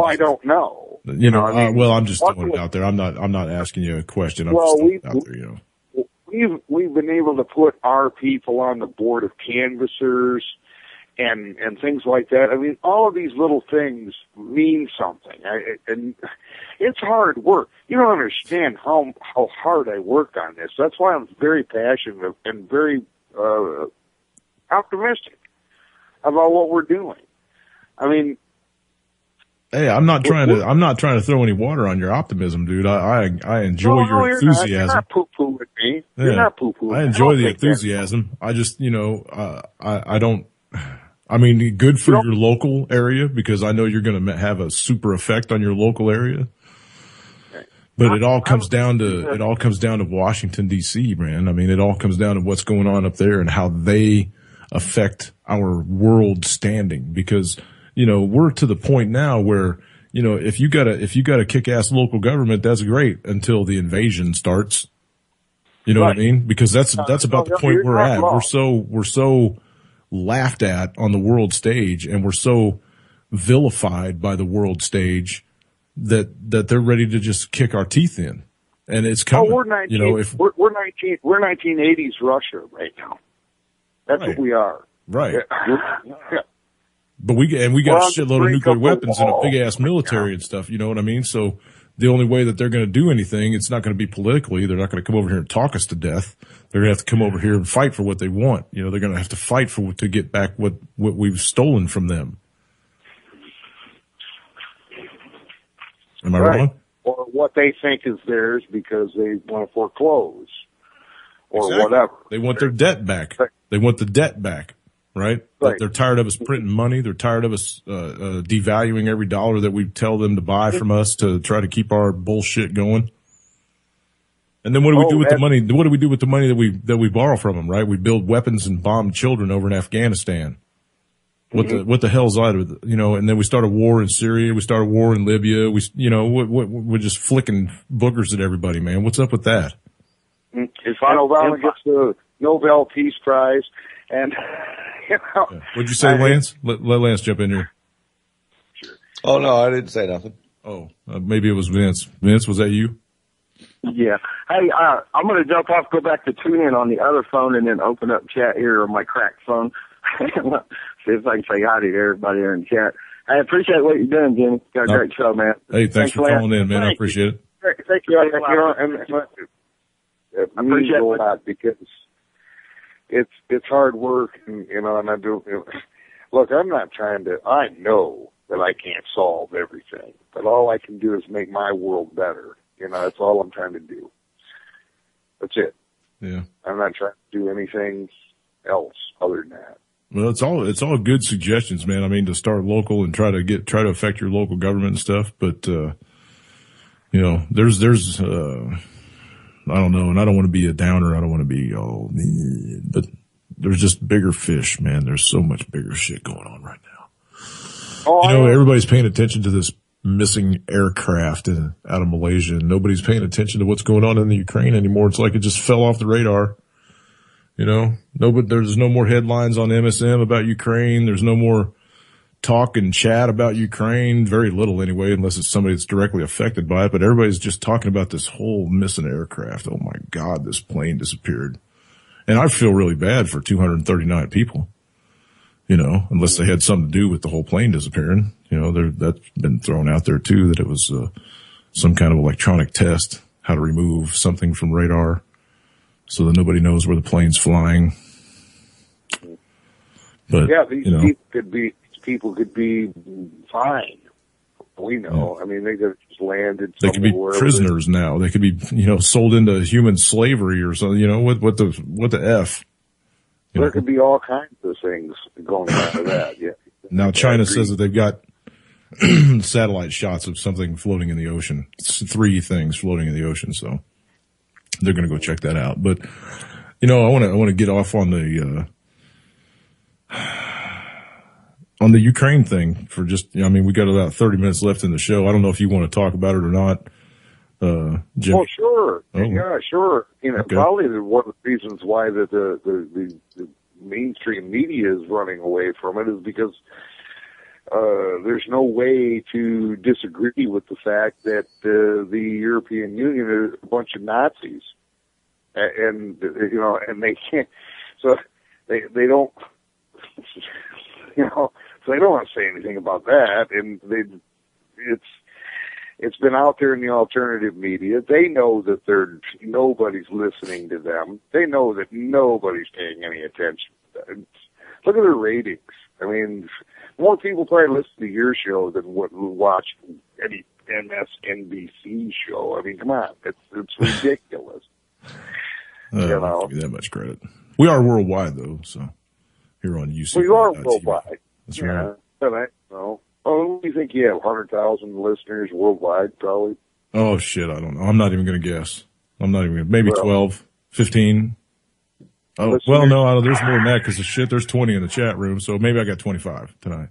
I don't know. Well, I'm just throwing it out there. I'm not asking you a question. I'm just throwing it out there. We've been able to put our people on the board of canvassers and things like that. All of these little things mean something, and it's hard work. You don't understand how hard I work on this. That's why I'm very passionate and very optimistic about what we're doing. Hey, I'm not trying to throw any water on your optimism, dude. I enjoy your enthusiasm. You're not poo-pooing me. You're not poo-pooing. I enjoy the enthusiasm. I just, I I mean, good for your local area because I know you're going to have a super effect on your local area. But it all comes down to Washington D.C., man. I mean, it all comes down to what's going on up there and how they affect our world standing because, you know, we're to the point now where, you know, if you got a kick-ass local government, that's great until the invasion starts. You know what I mean? Because that's about the point we're at. We're so laughed at on the world stage and we're so vilified by the world stage that they're ready to just kick our teeth in. And it's coming. We're 1980s Russia right now. That's what we are. Right. Yeah. But we got a shitload of nuclear weapons and a big ass military and stuff. You know what I mean? So the only way that they're going to do anything, it's not going to be politically. They're not going to come over here and talk us to death. They're going to have to come over here and fight for what they want. You know, they're going to have to fight to get back what we've stolen from them. Am I wrong? Or what they think is theirs because they want to foreclose or whatever. They want their debt back. They want the debt back, right? They're tired of us printing money. They're tired of us devaluing every dollar that we tell them to buy from us to try to keep our bullshit going. And then what do we do with the money? What do we do with the money that we borrow from them, right? We build weapons and bomb children over in Afghanistan. What the hell's that? You know, and then we start a war in Syria. We start a war in Libya. We're just flicking boogers at everybody, man. What's up with that? If Obama gets the Nobel Peace Prize, and you know, what'd you say, Lance? Let Lance jump in here. Sure. Oh no, I didn't say nothing. Oh, maybe it was Vince. Vince, was that you? Yeah. Hey, I'm going to jump off, go back to tune in on the other phone, and then open up chat here on my cracked phone. See if I can say hi to everybody there in chat. I appreciate what you're doing, Jimmy. Got a great show, man. Hey, thanks for calling in, man. I appreciate it. Thank you. I appreciate it a lot because it's hard work, and you know, and I do. You know, look, I'm not trying to. I know that I can't solve everything, but all I can do is make my world better. You know, that's all I'm trying to do. That's it. Yeah. I'm not trying to do anything else other than that. Well, it's all good suggestions, man. I mean, to start local and try to affect your local government and stuff. But, you know, there's, I don't know, and I don't want to be a downer. I don't want to be but there's just bigger fish, man. There's so much bigger shit going on right now. You know, everybody's paying attention to this missing aircraft out of Malaysia, and nobody's paying attention to what's going on in the Ukraine anymore. It's like it just fell off the radar. You know, there's no more headlines on MSM about Ukraine. There's no more talk and chat about Ukraine. Very little anyway, unless it's somebody that's directly affected by it. But everybody's just talking about this whole missing aircraft. Oh my God, this plane disappeared. And I feel really bad for 239 people, you know, unless they had something to do with the whole plane disappearing. You know, that's been thrown out there too, that it was some kind of electronic test, how to remove something from radar so that nobody knows where the plane's flying. But yeah, these people could be fine. We know. Yeah. I mean, they just landed. They could be prisoners now. They could be, you know, sold into human slavery or something. You know, what the F? There could be all kinds of things going on with that. Yeah. Now China says that they've got satellite shots of something floating in the ocean. It's 3 things floating in the ocean, so they're going to go check that out. But you know, I want to get off on the Ukraine thing for just. I mean, we got about 30 minutes left in the show. I don't know if you want to talk about it or not, Jim. Oh, sure. Oh. Yeah, sure. You know, okay. Probably one of the reasons why the mainstream media is running away from it is because there's no way to disagree with the fact that the European Union is a bunch of Nazis, and you know, and they can't, so they don't, you know, so they don't want to say anything about that, and it's been out there in the alternative media. They know that nobody's listening to them. They know that nobody's paying any attention. Look at their ratings. I mean, more people probably listen to your show than what watch any MSNBC show. I mean, come on, it's ridiculous. You know, give you that much credit. We are worldwide though, so here on UC. We are worldwide. That's right. Oh, do you think you have 100,000 listeners worldwide, probably? Oh, shit, I don't know. I'm not even going to guess. Maybe 12, 15. Oh, listeners? well, no, there's more than that because there's 20 in the chat room, so maybe I got 25 tonight.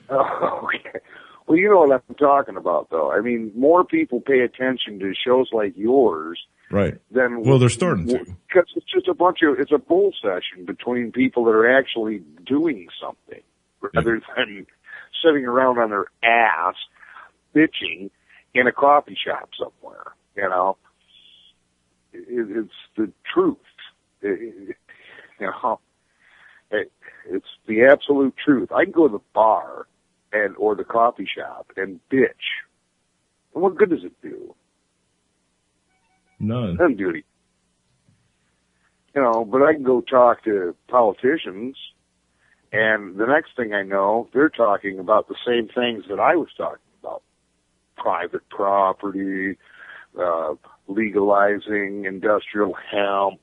Oh, okay. Well, you know what I'm talking about, though. I mean, more people pay attention to shows like yours. Right. Than well, they're starting to. Because it's just it's a bull session between people that are actually doing something rather than sitting around on their ass bitching in a coffee shop somewhere, you know. It's the truth. You know, it's the absolute truth. I can go to the bar or the coffee shop and bitch. And what good does it do? None. It doesn't do anything. You know, but I can go talk to politicians, and the next thing I know, they're talking about the same things that I was talking about. Private property, legalizing industrial hemp,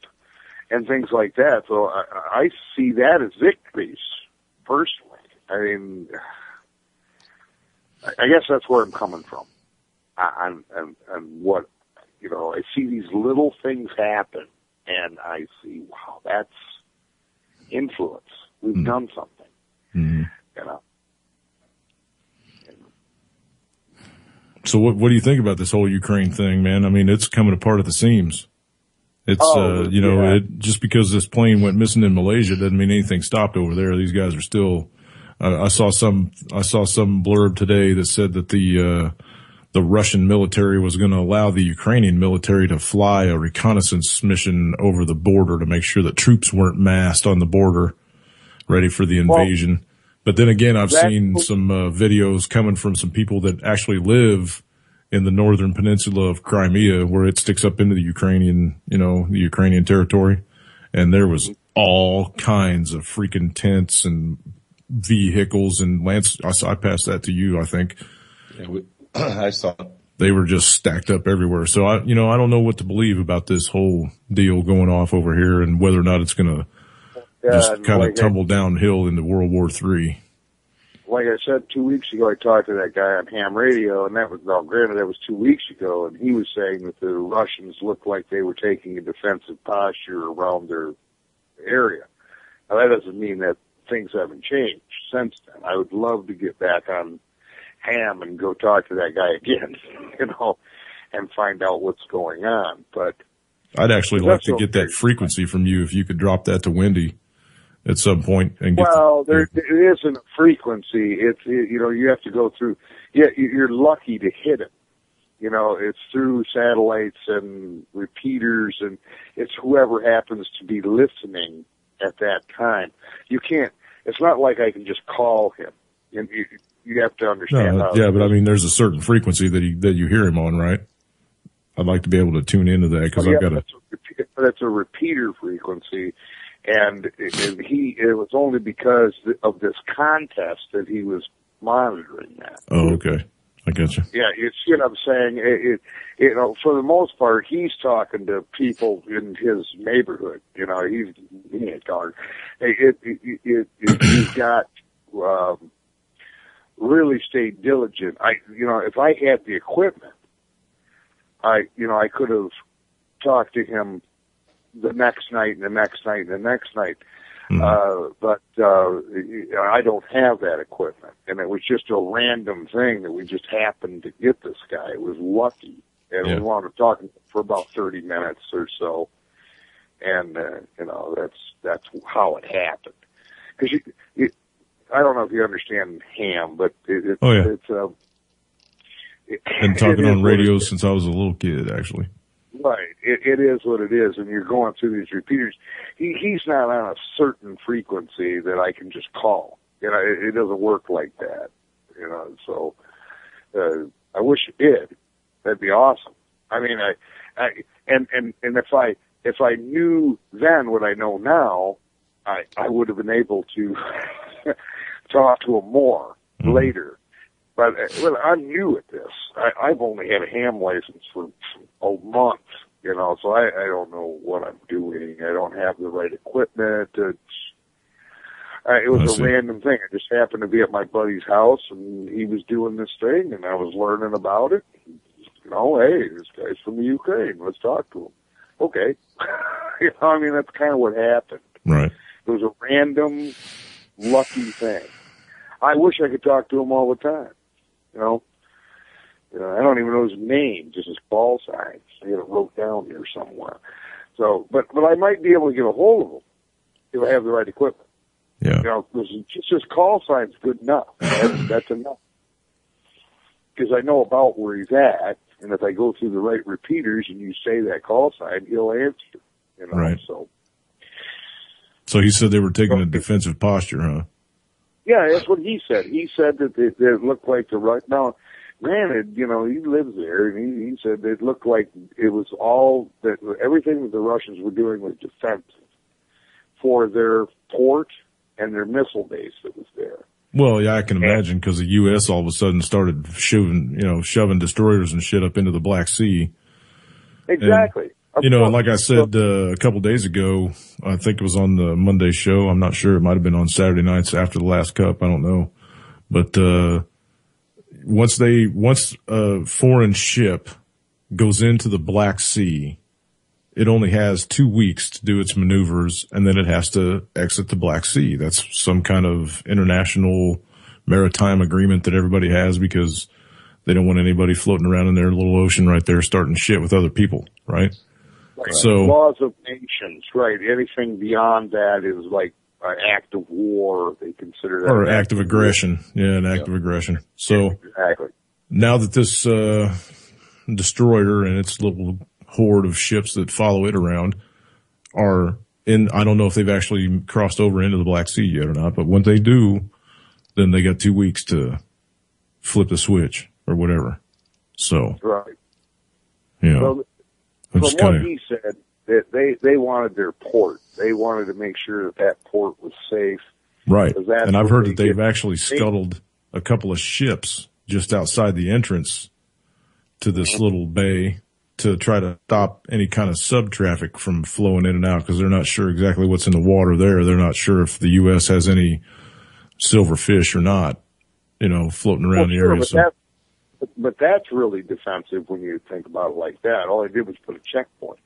and things like that. So I see that as victories, personally. I mean, I guess that's where I'm coming from. And what, you know, I see these little things happen, and I see, wow, that's influence. We've done something, you know. So what do you think about this whole Ukraine thing, man? I mean, it's coming apart at the seams. It's, just because this plane went missing in Malaysia doesn't mean anything stopped over there. These guys are still, I saw some blurb today that said that the Russian military was going to allow the Ukrainian military to fly a reconnaissance mission over the border to make sure that troops weren't massed on the border ready for the invasion. Well, but then again, I've seen some videos coming from some people that actually live in the northern peninsula of Crimea, where it sticks up into the Ukrainian territory. And there was all kinds of freaking tents and vehicles and Lance. I passed that to you, I think. Yeah, I saw it. They were just stacked up everywhere. So I don't know what to believe about this whole deal going off over here and whether or not it's going to just kind of tumble downhill into World War III. Like I said, 2 weeks ago, I talked to that guy on ham radio, and that was 2 weeks ago, and he was saying that the Russians looked like they were taking a defensive posture around their area. Now, that doesn't mean that things haven't changed since then. I would love to get back on ham and go talk to that guy again, and find out what's going on. But I'd actually like to get that frequency from you if you could drop that to Wendy at some point. And get there isn't a frequency. You have to go through. Yeah, you're lucky to hit it. It's through satellites and repeaters, and it's whoever happens to be listening at that time. You can't. It's not like I can just call him. You have to understand. But I mean, there's a certain frequency that you hear him on, right? I'd like to be able to tune into that because I've got that's a repeater frequency, and it was only because of this contest that he was monitoring that. Oh, okay. I got you. Yeah, you see what I'm saying? For the most part, he's talking to people in his neighborhood. He ain't talking. He's got really stayed diligent. If I had the equipment, I could have talked to him the next night and the next night and the next night. But I don't have that equipment, and it was just a random thing that we just happened to get this guy. It was lucky, and we wound up talking for about 30 minutes or so, and that's how it happened. Because I don't know if you understand ham, but it's been talking on radio since I was a little kid, actually. Right. It is what it is, and you're going through these repeaters. He's not on a certain frequency that I can just call. It doesn't work like that. So I wish it did. That'd be awesome. I mean, and if I knew then what I know now, I would have been able to talk to him more later. But I'm new at this. I've only had a ham license for a month, so I don't know what I'm doing. I don't have the right equipment. It was I see. a random thing. I just happened to be at my buddy's house, and he was doing this thing, and I was learning about it. You know, hey, this guy's from the Ukraine. Let's talk to him. Okay. You know, I mean, that's kind of what happened. Right. It was a random, lucky thing. I wish I could talk to him all the time. You know, I don't even know his name, just his call sign. I had it wrote down here somewhere. So, but I might be able to get a hold of him if I have the right equipment. Yeah. You know, just his call sign's good enough. That's enough. Because I know about where he's at, and if I go through the right repeaters and you say that call sign, he'll answer. You know, Right. So he said they were taking a defensive posture, huh? yeah, that's what he said. He said that it looked like the right. Now, granted, you know, he lives there, and he said it looked like it was all that everything that the Russians were doing was defensive for their port and their missile base that was there. Well, yeah, I can imagine because the U.S. all of a sudden started shoving destroyers and shit up into the Black Sea. Exactly. And, and like I said a couple days ago, I think it was on the Monday show. I'm not sure. It might have been on Saturday nights after the last cup. I don't know. But once a foreign ship goes into the Black Sea, it only has 2 weeks to do its maneuvers, and then it has to exit the Black Sea. That's some kind of international maritime agreement that everybody has because they don't want anybody floating around in their little ocean right there starting shit with other people, right? Right. So laws of nations, right? Anything beyond that is like an act of war. They consider that or act of aggression. Yeah, an act of aggression. So exactly. now that this destroyer and its little horde of ships that follow it around are in, I don't know if they've actually crossed over into the Black Sea yet or not, but when they do, then they got 2 weeks to flip the switch or whatever. So, right. So, from what he said, that they wanted their port. They wanted to make sure that port was safe. Right. And I've heard that they've actually scuttled a couple of ships just outside the entrance to this little bay to try to stop any kind of sub-traffic from flowing in and out because they're not sure exactly what's in the water there. They're not sure if the U.S. has any silver fish or not, floating around the area. But that's really defensive when you think about it like that. All they did was put a checkpoint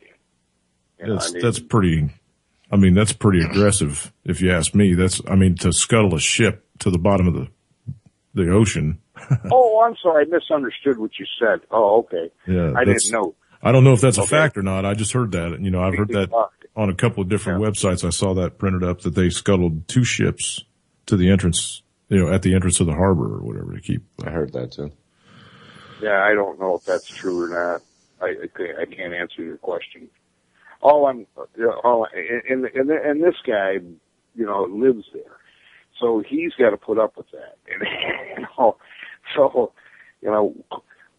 in. That's pretty aggressive if you ask me. To scuttle a ship to the bottom of the ocean. Oh, I'm sorry. I misunderstood what you said. Oh, okay. Yeah, I didn't know. I don't know if that's a fact or not. I just heard that. I've heard that on a couple of different websites. I saw that printed up that they scuttled 2 ships to the entrance, at the entrance of the harbor or whatever to keep. I heard that too. Yeah, I don't know if that's true or not. I can't answer your question. And this guy, lives there, so he's got to put up with that. And so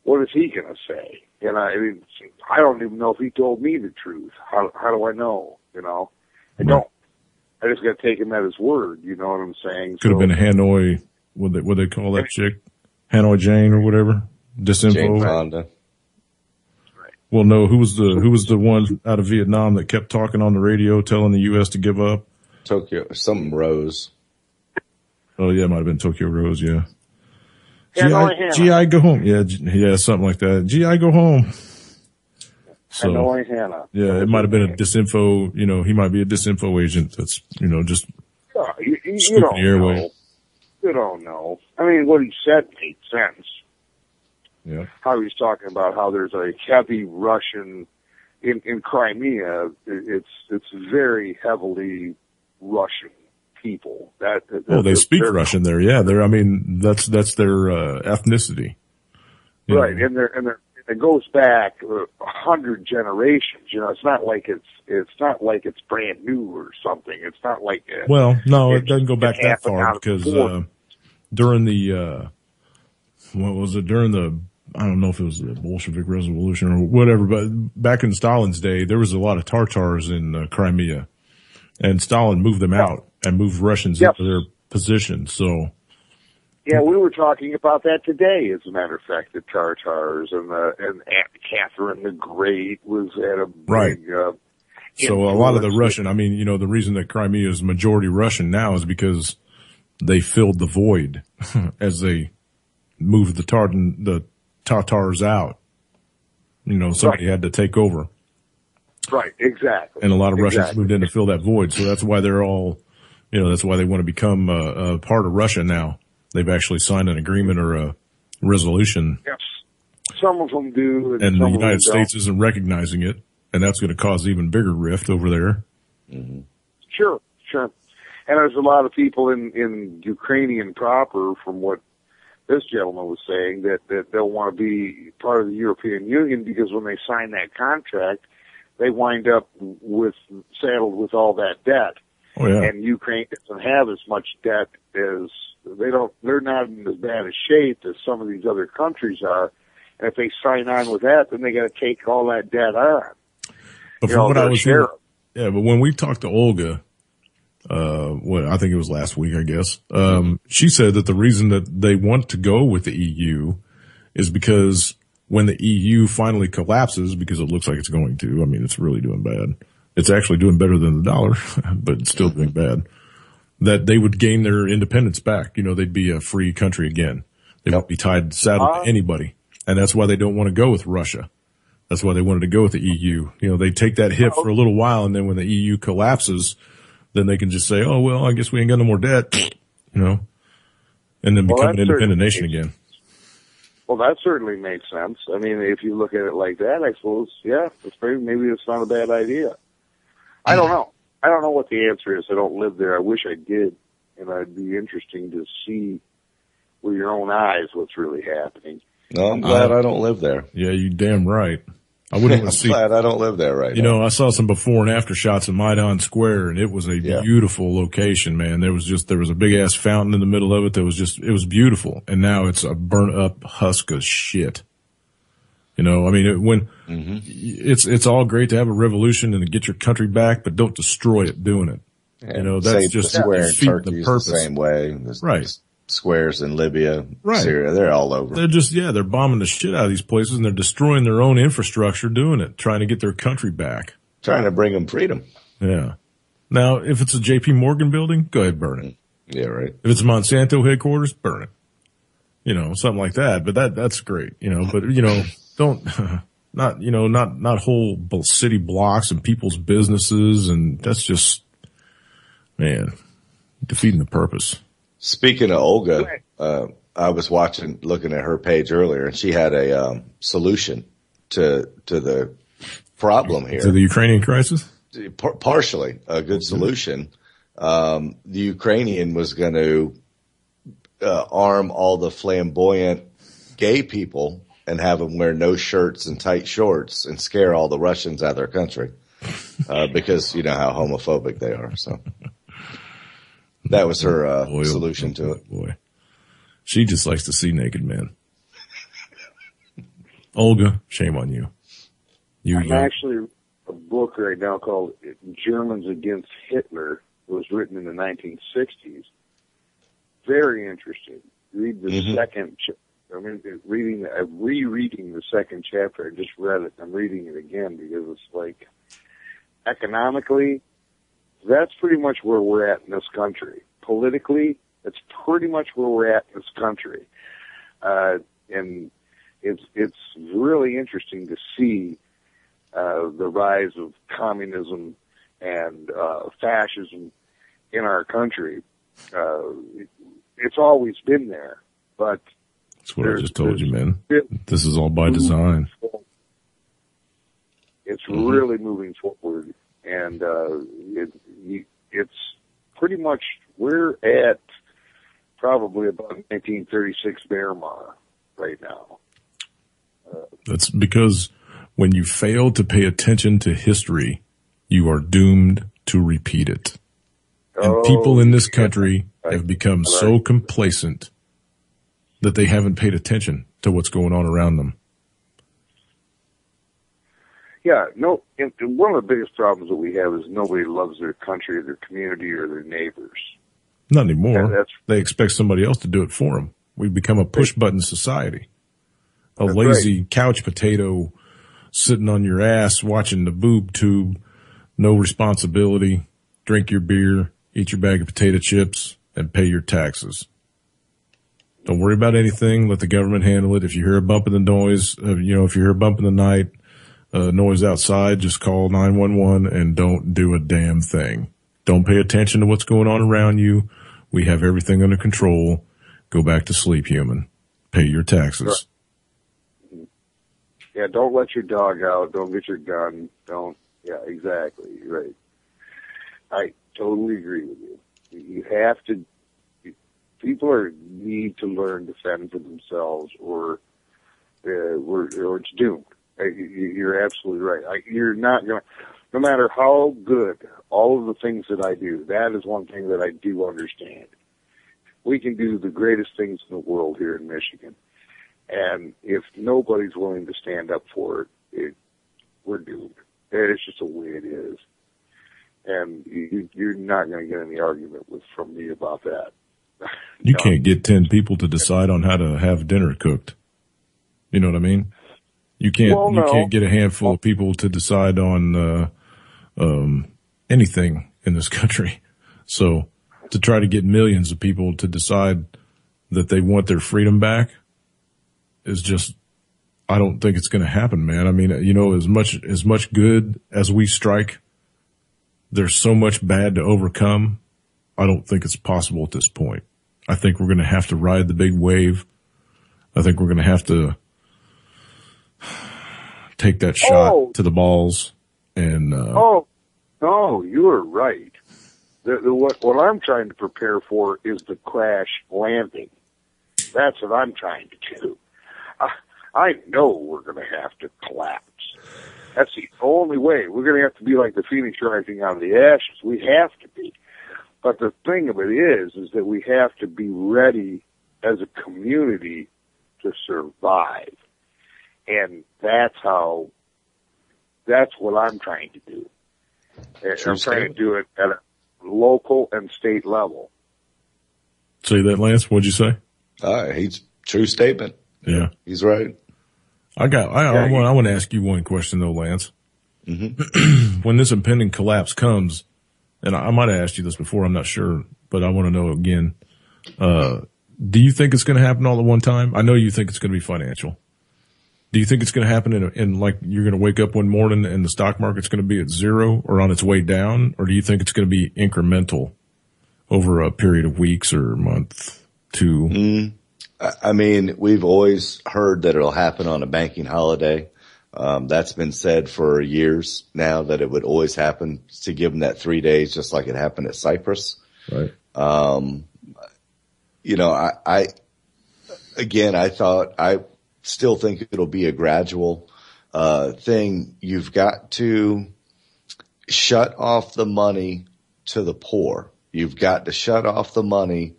what is he going to say? I don't even know if he told me the truth. How do I know? I don't. I just got to take him at his word. You know what I'm saying? Could have been a Hanoi. What they call that chick? Hanoi Jane or whatever. Disinfo. Jane Fonda. Well, no. Who was the one out of Vietnam that kept talking on the radio, telling the U.S. to give up? Tokyo, something Rose. Oh yeah, it might have been Tokyo Rose. Yeah. GI go home. Yeah, something like that. GI go home. So, Hanoi Hannah. Yeah, it might have been a disinfo. He might be a disinfo agent. That's just you don't know. You don't know. I mean, what he said made sense. Yeah. How he's talking about how there's a heavy Russian in Crimea. It's very heavily Russian people. They speak Russian there. Yeah, that's their ethnicity. Right, and it goes back 100 generations. It's not like it's brand new or something. It's not like it doesn't go back that far because during the I don't know if it was the Bolshevik Revolution or whatever, but back in Stalin's day, there was a lot of Tartars in Crimea, and Stalin moved them out and moved Russians into their position. So, yeah, we were talking about that today. As a matter of fact, the Tartars and Catherine the Great was at a big. So a lot of the Russian, I mean, the reason that Crimea is majority Russian now is because they filled the void as they moved the Tatars out. Somebody had to take over. Right, exactly. And a lot of Russians moved in to fill that void. So that's why they're all, that's why they want to become a part of Russia now. They've actually signed an agreement or a resolution. Yes. Some of them do. And the United States isn't recognizing it. And that's going to cause even bigger rift over there. Mm-hmm. Sure. And there's a lot of people in Ukrainian proper, from what this gentleman was saying, that they'll want to be part of the European Union because when they sign that contract, they wind up saddled with all that debt. Oh, yeah. And Ukraine doesn't have as much debt as they're not in as bad a shape as some of these other countries are. And if they sign on with that, then they got to take all that debt on. But from what I was hearing, but when we talked to Olga, I think it was last week, I guess, she said that the reason that they want to go with the EU is because when the EU finally collapses, because it looks like it's going to, I mean, it's really doing bad. It's actually doing better than the dollar, but it's still doing bad. That they would gain their independence back. They'd be a free country again. They won't be saddled to anybody. And that's why they don't want to go with Russia. That's why they wanted to go with the EU. They take that hit for a little while, and then when the EU collapses, then they can just say, oh, well, I guess we ain't got no more debt, and then become an independent nation again. Well, that certainly makes sense. I mean, if you look at it like that, I suppose, yeah, maybe it's not a bad idea. I don't know. I don't know what the answer is. I don't live there. I wish I did, and it'd be interesting to see with your own eyes what's really happening. No, I'm glad I don't live there. Yeah, you damn right. I wouldn't want to see. I'm glad I don't live there right now. I saw some before and after shots of Maidan Square, and it was a beautiful location, man. There was a big ass fountain in the middle of it. It was beautiful. And now it's a burnt up husk of shit. It's all great to have a revolution and to get your country back, but don't destroy it doing it. Yeah, that's just the square in Turkey the is purpose. the same way. Right. Squares in Libya, right. Syria, they're all over. They're bombing the shit out of these places, and they're destroying their own infrastructure doing it, trying to get their country back. Trying to bring them freedom. Yeah. Now, if it's a J.P. Morgan building, go ahead, burn it. Yeah, right. If it's Monsanto headquarters, burn it. Something like that. But that's great, but, don't, not whole city blocks and people's businesses, and that's just, man, defeating the purpose. Speaking of Olga, I was looking at her page earlier, and she had a solution to the problem here. To the Ukrainian crisis? Partially, a good solution. The Ukrainian was going to arm all the flamboyant gay people and have them wear no shirts and tight shorts and scare all the Russians out of their country because you know how homophobic they are. So. That was her solution to it. Boy, she just likes to see naked men. Olga, shame on you. I'm actually a book right now called Germans Against Hitler. It was written in the 1960s. Very interesting. Read the second. I'm rereading the second chapter. I just read it. I'm reading it again because it's like economically. That's pretty much where we're at in this country. Politically, that's pretty much where we're at in this country. And it's really interesting to see the rise of communism and fascism in our country. It's always been there, but that's what I just told you, man. This is all by design. It's really moving forward, and it's pretty much we're at probably about 1936 Weimar right now. That's because when you fail to pay attention to history, you are doomed to repeat it. And people in this country have become so complacent that they haven't paid attention to what's going on around them. Yeah, no. And one of the biggest problems that we have is nobody loves their country, or their community, or their neighbors. Not anymore. They expect somebody else to do it for them. We've become a push-button society. A lazy couch potato sitting on your ass watching the boob tube no responsibility, drink your beer, eat your bag of potato chips, and pay your taxes. Don't worry about anything. Let the government handle it. If you hear a bump in the noise, if you hear a bump in the night, noise outside, just call 911 and don't do a damn thing. Don't pay attention to what's going on around you. We have everything under control. Go back to sleep, human. Pay your taxes. Yeah, don't let your dog out. Don't get your gun. Don't. Yeah, exactly. You're right. I totally agree with you. You have to. People need to learn to fend for themselves, or it's doomed. You're absolutely right. You're not going to, no matter how good all of the things that I do, that is one thing that I do understand. We can do the greatest things in the world here in Michigan. And if nobody's willing to stand up for it, we're doomed. It's just the way it is. And you're not going to get any argument from me about that. You can't get 10 people to decide on how to have dinner cooked. You know what I mean? You can't get a handful of people to decide on anything in this country. So to try to get millions of people to decide that they want their freedom back is just, I don't think it's going to happen, man. I mean, as much good as we strike, there's so much bad to overcome. I don't think it's possible at this point. I think we're going to have to ride the big wave. I think we're going to have to take that shot to the balls and, no, you are right. What I'm trying to prepare for is the crash landing. That's what I'm trying to do. I know we're going to have to collapse. That's the only way. We're going to have to be like the phoenix rising out of the ashes. We have to be. But the thing of it is that we have to be ready as a community to survive. And that's what I'm trying to do. I'm trying to do it at a local and state level. Say that, Lance. What'd you say? He's true statement. Yeah. He's right. I want to ask you one question though, Lance. Mm-hmm. When this impending collapse comes, and I might have asked you this before, I'm not sure, but I want to know again. Do you think it's going to happen all at one time? I know you think it's going to be financial. Do you think it's going to happen in like you're going to wake up one morning and the stock market's going to be at zero or on its way down? Or do you think it's going to be incremental over a period of weeks or a month, two? I mean, we've always heard that it'll happen on a banking holiday. That's been said for years now that it would always happen to give them that 3 days, just like it happened at Cyprus. Right. I still think it'll be a gradual, thing. You've got to shut off the money to the poor. You've got to shut off the money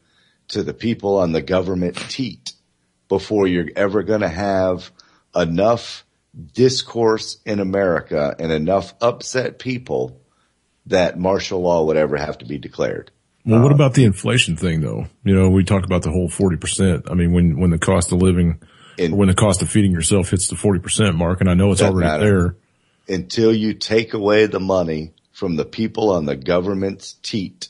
to the people on the government teat before you're ever going to have enough discourse in America and enough upset people that martial law would ever have to be declared. Well, what about the inflation thing though? We talk about the whole 40%. I mean, when the cost of living, when the cost of feeding yourself hits the 40% mark, and I know it's already there. Until you take away the money from the people on the government's teat,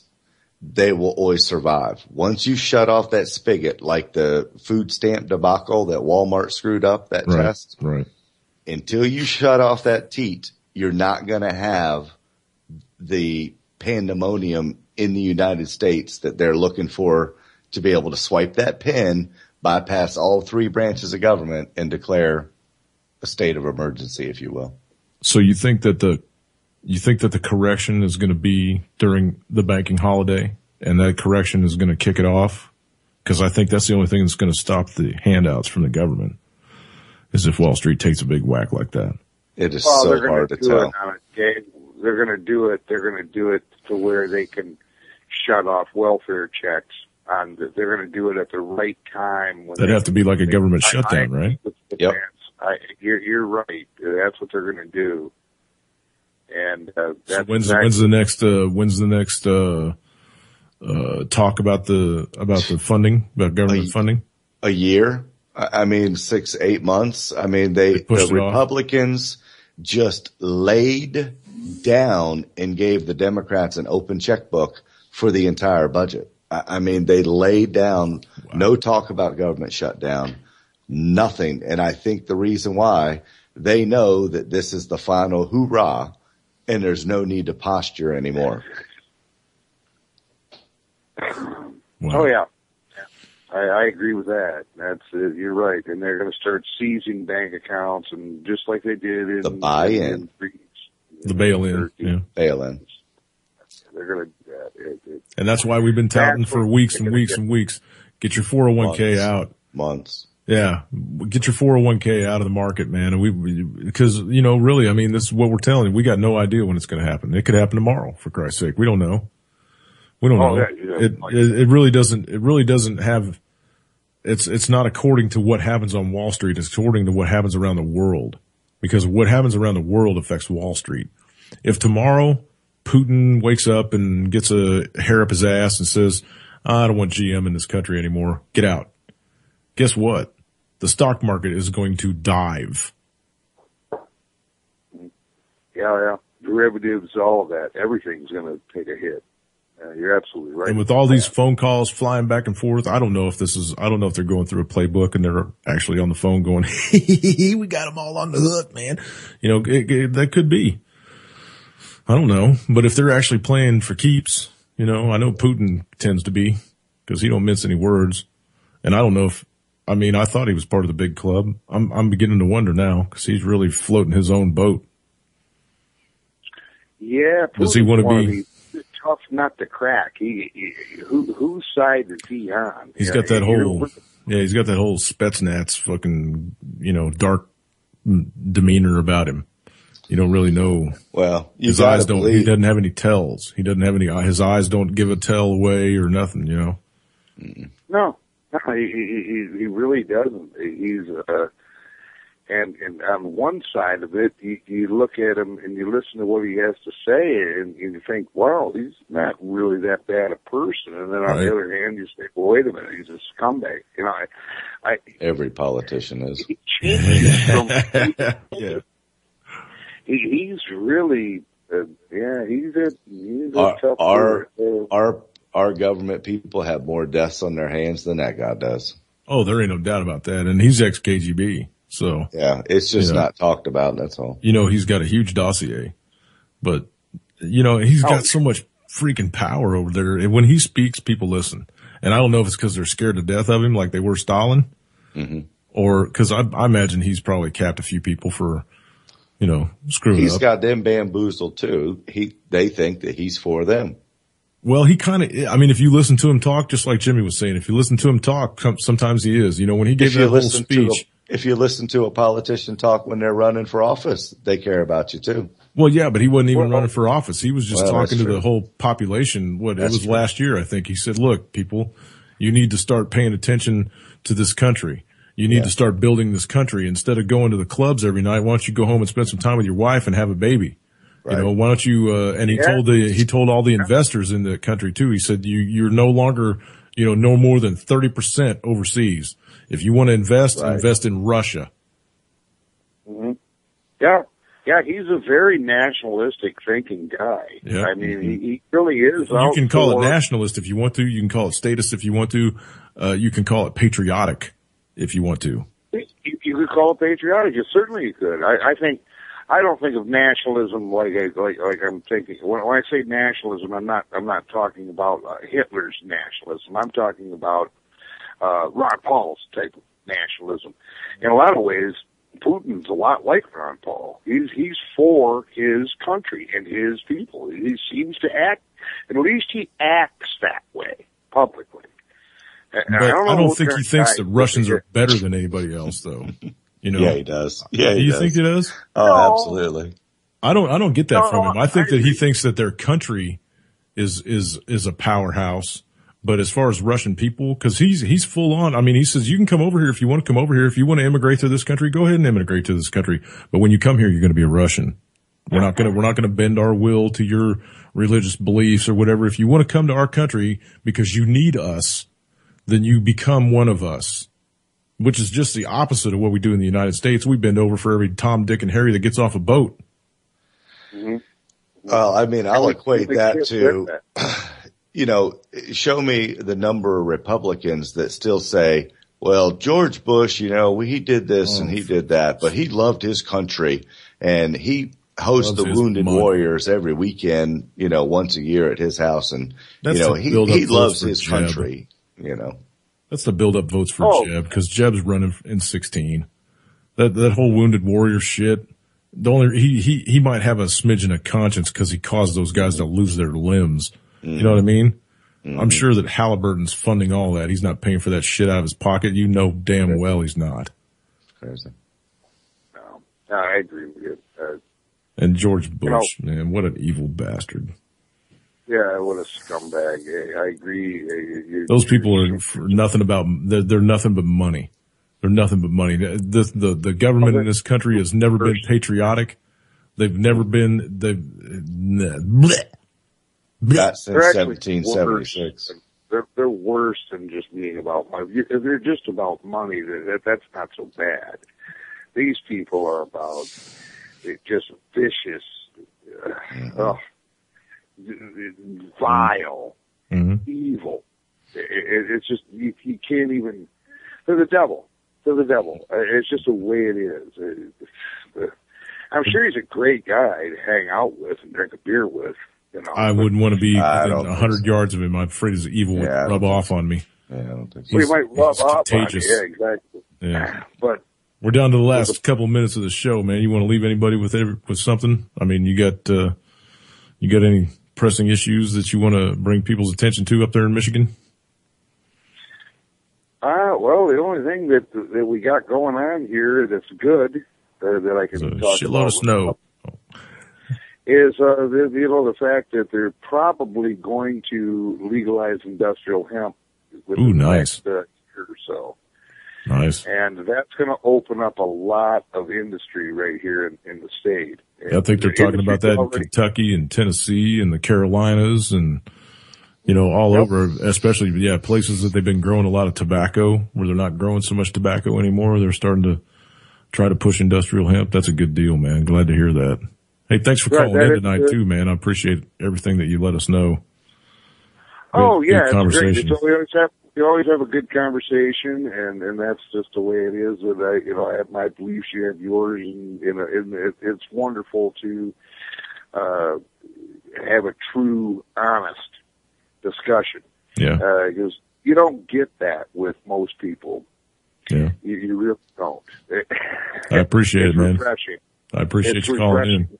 they will always survive. Once you shut off that spigot, like the food stamp debacle that Walmart screwed up, that test. Right. Until you shut off that teat, you're not going to have the pandemonium in the United States that they're looking for to be able to swipe that pen, bypass all three branches of government, and declare a state of emergency, if you will. So you think that the correction is going to be during the banking holiday, and that correction is going to kick it off? Because I think that's the only thing that's going to stop the handouts from the government, is if Wall Street takes a big whack like that. It is so hard to tell. They're going to do it. They're going to do it to where they can shut off welfare checks. They're going to do it at the right time. That'd have to be like a government shutdown, right? Yep. You're right. That's what they're going to do. And so when's the next talk about the funding, about government funding? A year. I mean, 6-8 months. I mean, the Republicans just laid down and gave the Democrats an open checkbook for the entire budget. I mean, they laid down no talk about government shutdown, nothing. And I think the reason why, they know that this is the final hoorah and there's no need to posture anymore. Wow. Oh, yeah. I agree with that. That's you're right. And they're going to start seizing bank accounts, and just like they did in the buy-in. The bail-in. Yeah. Bail-in. They're going to. And that's why we've been touting for weeks and weeks and weeks. Get your 401k out. Months. Yeah. Get your 401k out of the market, man. And because, you know, really, I mean, this is what we're telling you. We got no idea when it's going to happen. It could happen tomorrow, for Christ's sake. We don't know. We don't know. Yeah. It really doesn't have, it's not according to what happens on Wall Street. It's according to what happens around the world, because what happens around the world affects Wall Street. If tomorrow Putin wakes up and gets a hair up his ass and says, I don't want GM in this country anymore, get out. Guess what? The stock market is going to dive. Yeah. Derivatives, all of that. Everything's going to take a hit. You're absolutely right. And with all these phone calls flying back and forth, I don't know if they're going through a playbook and they're actually on the phone going, we got them all on the hook, man. You know, that could be. I don't know. But if they're actually playing for keeps, you know, I know Putin tends to be, because he don't mince any words. And I don't know I thought he was part of the big club. I'm beginning to wonder now, because he's really floating his own boat. Yeah. Does he want to be tough nut to crack? Whose side is he on? He's got that whole Spetsnaz fucking, you know, dark demeanor about him. You don't really know. Well, his eyes don't, he doesn't have any tells. He doesn't have any, his eyes don't give a tell away or nothing, you know? No, he really doesn't. He's, and on one side of it, you look at him and you listen to what he has to say, and you think, wow, he's not really that bad a person. And then on the other hand, you say, well, wait a minute, he's a scumbag. You know, every politician is. He changes from, yeah. He's really, he's a tough our government people have more deaths on their hands than that guy does. Oh, there ain't no doubt about that. And he's ex-KGB. So yeah, it's just not talked about. That's all. You know, he's got a huge dossier, but you know, he's got so much freaking power over there. And when he speaks, people listen. And I don't know if it's because they're scared to death of him, like they were Stalin, or because I imagine he's probably capped a few people for, you know, screwing up. He's got them bamboozled too. They think that he's for them. Well, he kind of, I mean, if you listen to him talk, just like Jimmy was saying, if you listen to him talk, sometimes he is. You know, when he gave that whole speech. If you listen to a politician talk when they're running for office, they care about you too. Well, yeah, but he wasn't even running for office. He was just talking to true. the whole population. It was true. Last year, I think. He said, look, people, you need to start paying attention to this country. You need to start building this country. Instead of going to the clubs every night, why don't you go home and spend some time with your wife and have a baby? Right. You know, why don't you, and he told all the investors in the country too. He said, you're no longer, you know, no more than 30% overseas. If you want to invest, invest in Russia. Mm-hmm. Yeah, he's a very nationalistic thinking guy. Yeah. I mean, he really is. You can call it nationalist if you want to. You can call it statist if you want to. You can call it patriotic if you want to. You could call it patriotic. Certainly you could. I don't think of nationalism like I'm thinking. When I say nationalism, I'm not talking about Hitler's nationalism. I'm talking about Ron Paul's type of nationalism. In a lot of ways, Putin's a lot like Ron Paul. He's for his country and his people. He seems to act, at least he acts that way publicly. But I don't think he thinks the Russians are better than anybody else, though. You know? Yeah, he does. Yeah, do you think he does? Oh, no. Absolutely. I don't get that from him. I think that he thinks that their country is a powerhouse. But as far as Russian people, cause he's full on. I mean, he says, you can come over here if you want to come over here. If you want to immigrate to this country, go ahead and immigrate to this country. But when you come here, you're going to be a Russian. We're not going to bend our will to your religious beliefs or whatever. If you want to come to our country because you need us, then you become one of us, which is just the opposite of what we do in the United States. We bend over for every Tom, Dick, and Harry that gets off a boat. Mm-hmm. Well, I mean, I'll equate that to, show me the number of Republicans that still say, well, George Bush, he did this and he did that, but he loved his country and he hosts the Wounded Warriors every weekend, once a year at his house. And, he loves his country, That's the build up votes for Jeb, because Jeb's running in 16. That whole Wounded Warrior shit. He might have a smidgen of conscience because he caused those guys to lose their limbs. Mm-hmm. You know what I mean? Mm-hmm. I'm sure that Halliburton's funding all that. He's not paying for that shit out of his pocket. You know damn well he's not. No, I agree with you. And George Bush, man, what an evil bastard. Yeah, what a scumbag. I agree. Those people are nothing but money. They're nothing but money. The government in this country has never been patriotic. They've never been, Not since 1776. They're worse than just being about money. If they're just about money, that's not so bad. These people are about just vicious, vile, evil. It's just, you can't even, they're the devil. It's just the way it is. I'm sure he's a great guy to hang out with and drink a beer with. I wouldn't want to be within 100 yards of him. I'm afraid his evil would rub off on me. Yeah, I don't think so. He might rub off on you. Yeah, exactly. Yeah. But we're down to the last couple minutes of the show, man. You want to leave anybody with something? I mean, you got any pressing issues that you want to bring people's attention to up there in Michigan? Well, the only thing that we got going on here that's good that I can talk about. Shitload of snow. Is the fact that they're probably going to legalize industrial hemp within the next year or so. Nice. And that's going to open up a lot of industry right here in the state. Yeah, I think they're talking about that in Kentucky and Tennessee and the Carolinas and, all over, especially, places that they've been growing a lot of tobacco where they're not growing so much tobacco anymore. They're starting to try to push industrial hemp. That's a good deal, man. Glad to hear that. Hey, thanks for calling in tonight too, man. I appreciate everything that you let us know. It's great. You always have a good conversation, and that's just the way it is. And I have my beliefs, you have yours, and it's wonderful to have a true, honest discussion. Yeah. Because you don't get that with most people. Yeah. You really don't. I appreciate it, man. Refreshing. I appreciate you calling in.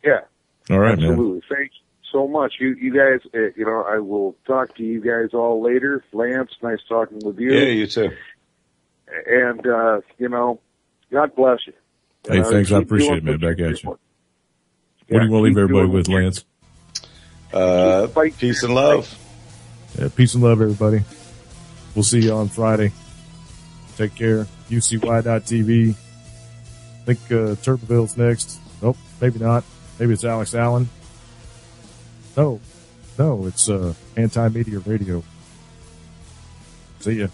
Yeah. All right, absolutely. Man. Thanks so much. You guys, I will talk to you guys all later. Lance, nice talking with you. Yeah, you too. And, God bless you. Hey, thanks. I appreciate it, man. Back at you. What do you want to leave everybody with, Lance? Peace and love. Yeah, peace and love, everybody. We'll see you on Friday. Take care. UCY.tv. I think Turboville's next. Nope, maybe not. Maybe it's Alex Allen. No, it's Anti-Media Radio. See ya.